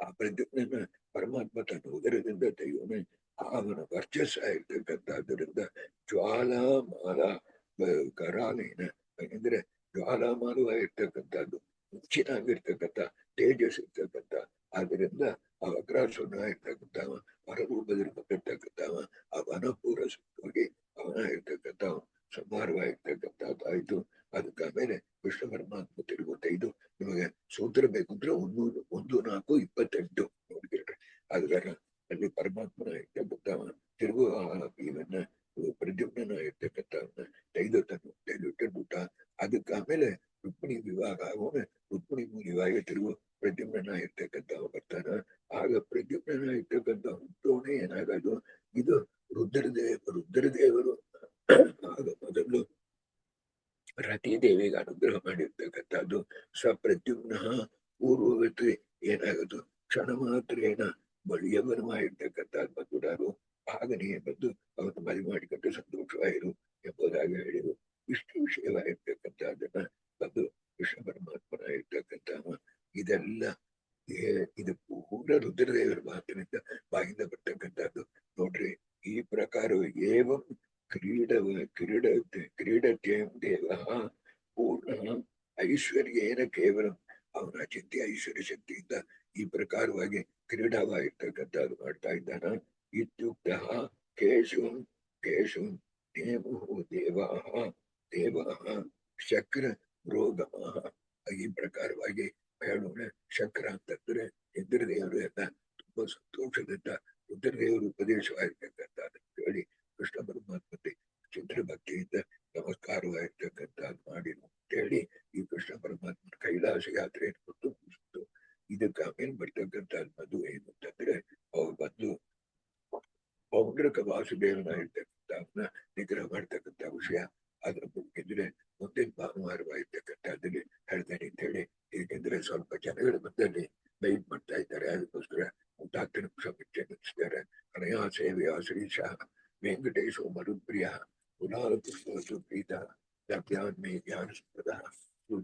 ಆ ಪ್ರದ್ಯುಮ್ನ ಪರಮಾತ್ಮ ತನ್ನ ಉದರದಿಂದ ತೆಗೆಯೋನೆ. ಅವನ ವರ್ಚಸ್ಸ ಇರ್ತಕ್ಕಂಥದ್ದರಿಂದ ಜ್ವಾಲಾಮಾಲ ಕರಾಲೇನ ಅಂದ್ರೆ ಜ್ವಾಲಾಮಾಲವಾಗಿರ್ತಕ್ಕಂಥದ್ದು ಹೆಚ್ಚಿನಾಗಿರ್ತಕ್ಕಂಥ ತೇಜಸ್ ಇರ್ತಕ್ಕಂಥ. ಆದ್ದರಿಂದ ಆ ವಕ್ರಾಸುರನ ಇರ್ತಕ್ಕಂಥವ ಹೊರರೂಪದಲ್ಲಿ ಬಂದಿರ್ತಕ್ಕಂಥವ ಆ ವನಪೂರ ಸುತ್ತೋಗಿ ಅವನ ಇರ್ತಕ್ಕಂಥ ಸಂಹಾರವಾಗಿರ್ತಕ್ಕಂಥದ್ದಾಯ್ತು. ಅದಕ್ಕೆ ಆಮೇಲೆ ಕೃಷ್ಣ ಪರಮಾತ್ಮ ತಿರುಗು ತೆಗೆದು ನಿಮಗೆ ಸೂತ್ರ ಬೇಕಂದ್ರೆ 1:4:28 ನೋಡ್ಕಿರ್ರಿ. ಆದ್ರೆ ಅಲ್ಲಿ ಪರಮಾತ್ಮನ ಇರ್ತಕ್ಕಂಥವ ತಿರುಗು ಇವನ್ನ ಪ್ರದ್ಯುಮ್ನ ಇರ್ತಕ್ಕಂಥವನ್ನ ತೆಗೆದಿಟ್ಟಬಿಟ್ಟ. ಅದಕ್ಕೆ ಆಮೇಲೆ ರುಕ್ಮಿಣಿ ವಿವಾಹ ಆಗೋಣ. ರುಕ್ಮಿಣಿ ವಿವಾಹ ತಿರುಗು ಪ್ರದ್ಯುಮ್ನಾಗಿರ್ತಕ್ಕಂಥ ಬರ್ತಾನ. ಆಗ ಪ್ರದ್ಯುಮ್ನಾಗಿರ್ತಕ್ಕಂಥ ಹುಟ್ಟೋಣೆ ಏನಾಗೋದು, ಇದು ರುದ್ರದೇವರು ಆಗ ಮೊದಲು ರತಿದೇವಿಗೆ ಅನುಗ್ರಹ ಮಾಡಿರ್ತಕ್ಕಂಥದ್ದು. ಪ್ರದ್ಯುಮ್ನ ಪೂರ್ವವತಿ ಏನಾಗೋದು, ಕ್ಷಣ ಮಾತ್ರೇನ ಬಳಿಯವನವಾಗಿರ್ತಕ್ಕಂಥದ್ದು ಬಂದು ಆಗನೇ ಬಂದು ಅವನು ಮದುವೆ ಮಾಡಿಕೊಂಡು ಸಂತೋಷವಾಯಿರು ಎಂಬುದಾಗಿ ಹೇಳಿರು. ಇಷ್ಟು ವಿಷಯವಾಗಿರ್ತಕ್ಕಂಥದ್ದನ್ನ ಬಂದು ಕೃಷ್ಣ ಪರಮಾತ್ಮನ ಇರ್ತಕ್ಕಂಥ ಇದೆಲ್ಲ ಇದು ಪೂರ ರುದ್ರದೇವರ ಮಾತಿನಿಂದ ಬಾಯಿಂದ ಬರ್ತಕ್ಕಂಥದ್ದು. ನೋಡ್ರಿ, ಈ ಪ್ರಕಾರ ಏವಂ ಕ್ರೀಡತ್ಯಂ ದೇವ ಪೂರ್ಣ ಐಶ್ವರ್ಯೇನ ಕೇವಲ ಅವನ ಚಿಂತೆ ಐಶ್ವರ್ಯ ಶಕ್ತಿಯಿಂದ ಈ ಪ್ರಕಾರವಾಗಿ ಕ್ರೀಡಾವಾಗಿರ್ತಕ್ಕಂಥದ್ದು ಮಾಡ್ತಾ ಇದ್ದಾನ. ಇತ್ಯುಕ್ತ ಕೇಶು ನೇಮು ದೇವ ಶಕ್ರ ರೋಗಮ. ಈ ಪ್ರಕಾರವಾಗಿ ಹೇಳೋಣ. ಶಕ್ರ ಅಂತಂದ್ರೆ ಇಂದ್ರದೇವರು ಎಲ್ಲ ತುಂಬಾ ಸಂತೋಷದಿಂದ ರುದ್ರದೇವರು ಉಪದೇಶವಾಗಿರ್ತಕ್ಕಂಥ ಹೇಳಿ ಕೃಷ್ಣ ಪರಮಾತ್ಮತೆ ಚಿತ್ರಭಕ್ತಿಯಿಂದ ನಮಸ್ಕಾರವಾಗಿರ್ತಕ್ಕಂಥದ್ದು ಮಾಡಿರು ಅಂತ ಹೇಳಿ ಈ ಕೃಷ್ಣ ಪರಮಾತ್ಮನ ಕೈಲಾಸ ಯಾತ್ರೆಯನ್ನು ಕೊಟ್ಟು ಮುಗಿಸಿತು. ಇದಕ್ಕೆ ಆಮೇಲೆ ಬರ್ತಕ್ಕಂಥದ್ದು ಮದುವೆ ಏನು ಅಂತಂದ್ರೆ ಅವ್ರು ಬಂದು ಪೌಂಡ್ರಕ ವಾಸುದೇವನಾಗಿರ್ತಕ್ಕಂಥವನ್ನ ನಿಗ್ರಹ ಮಾಡ್ತಕ್ಕಂಥ ವಿಷಯ. ಅದ್ರ ಮುಗಿದ್ರೆ ಮುಂದಿನ ಭಾನುವಾರವಾಗಿರ್ತಕ್ಕಂಥದ್ದಲ್ಲಿ ಹೇಳ್ತೇನೆ ಅಂತ ಹೇಳಿ, ಏಕೆಂದ್ರೆ ಸ್ವಲ್ಪ ಜನಗಳ ಮಧ್ಯದಲ್ಲಿ ವೈಟ್ ಮಾಡ್ತಾ ಇದ್ದಾರೆ. ಅದಕ್ಕೋಸ್ಕರ 10 ನಿಮಿಷ ಮುಂಚೆ ನಿಲ್ಲಿಸಿದ್ದಾರೆ. ಅನಯಾ ಸೇವೆಯ ಶ್ರೀಶ ವೆಂಕಟೇಶೋ ಮರುಪ್ರಿಯ ಪುನಾರ ಪುಷ್ಪವತು ಪ್ರೀತ ಜ್ಞಾನ್ಮೇ ಜ್ಞಾನಸ್ಪದ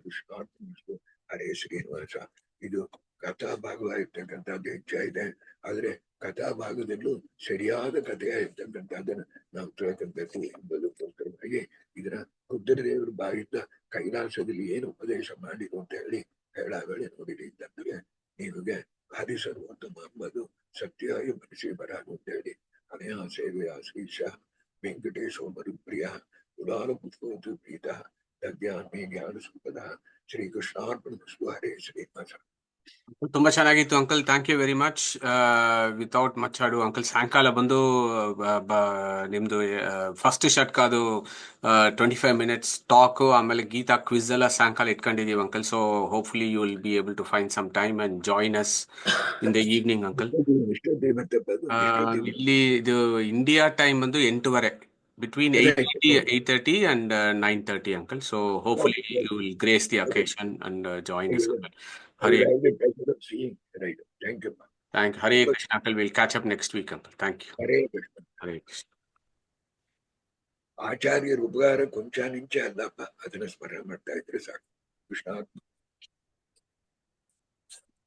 ಕೃಷ್ಣಾರ್ಪಣಿಸು ಹರೇ ಶ್ರೀನಿವಾಸ. ಇದು ಕಥಾ ಭಾಗವಾಗಿರ್ತಕ್ಕಂಥದ್ದು ಹೆಚ್ಚಾಗಿದೆ. ಆದ್ರೆ ಕಥಾ ಭಾಗದಲ್ಲೂ ಸರಿಯಾದ ಕಥೆಯಾಗಿರ್ತಕ್ಕಂಥದ್ದನ್ನ ನಾವು ತಿಳ್ಕೊಬೇಕು ಎಂಬುದಕ್ಕೋಸ್ಕರವಾಗಿ ಇದನ್ನ ರುದ್ರದೇವರ ಬಾಯಿಂದ ಕೈಲಾಸದಲ್ಲಿ ಏನು ಉಪದೇಶ ಮಾಡಿರು ಅಂತ ಹೇಳಿ ಹೇಳಾಗಲೇ ನೋಡಿರಿ. ಅಂತಂದ್ರೆ ನಿಮಗೆ ಹರಿಸರ್ವೋತ್ತಮ ಎಂಬುದು ಸತ್ಯವಾಗಿ ಮನಸ್ಸಿ ಬರಾನು ಅಂತ ಹೇಳಿ ಅನಯಾ ಸೇವೆಯ ಶ್ರೀಶ ವೆಂಕಟೇಶೋ ಮರುಪ್ರಿಯ ಉದಾರ ಪುಷ್ಪವತು ಪ್ರೀತ ಜ್ಞಾನ್ಮೇ ಜ್ಞಾನ ಸಂಪದ ಶ್ರೀಕೃಷ್ಣಾರ್ಪಣಿಸು ಹರೇ ಶ್ರೀನಿವಾಸ. ತುಂಬಾ ಚೆನ್ನಾಗಿತ್ತು uncle, thank you very much. Without much ado uncle ಸಾಯಂಕಾಲ ಬಂದು ನಿಮ್ದು ಫಸ್ಟ್ ಷಟ್ಕ ಅದು 25 minutes ಟಾಕ್, ಆಮೇಲೆ ಗೀತಾ ಕ್ವಿಜ್ ಎಲ್ಲ ಸಾಯಂಕಾಲ ಇಟ್ಕೊಂಡಿದೀವಿ uncle. So hopefully you will be able to find some time and join us in the evening uncle. ಇಲ್ಲಿ ಇದು ಇಂಡಿಯಾ ಟೈಮ್ ಬಂದು 8:30, between 8:30 and 9:30 uncle. So hopefully you will grace the occasion and join us uncle. Hare Thank you. Hare Krishna uncle. We'll catch up next week uncle. Thank you. Hare Krishna. Hare Krishna. ಆಚಾರ್ಯರ ಉಪಕಾರ ಕೊಂಚ ನಿಂಚ ಅಲ್ಲಪ್ಪ, ಅದನ್ನ ಸ್ಮರಣೆ ಮಾಡ್ತಾ ಇದ್ರೆ ಸಾಕು. ಕೃಷ್ಣ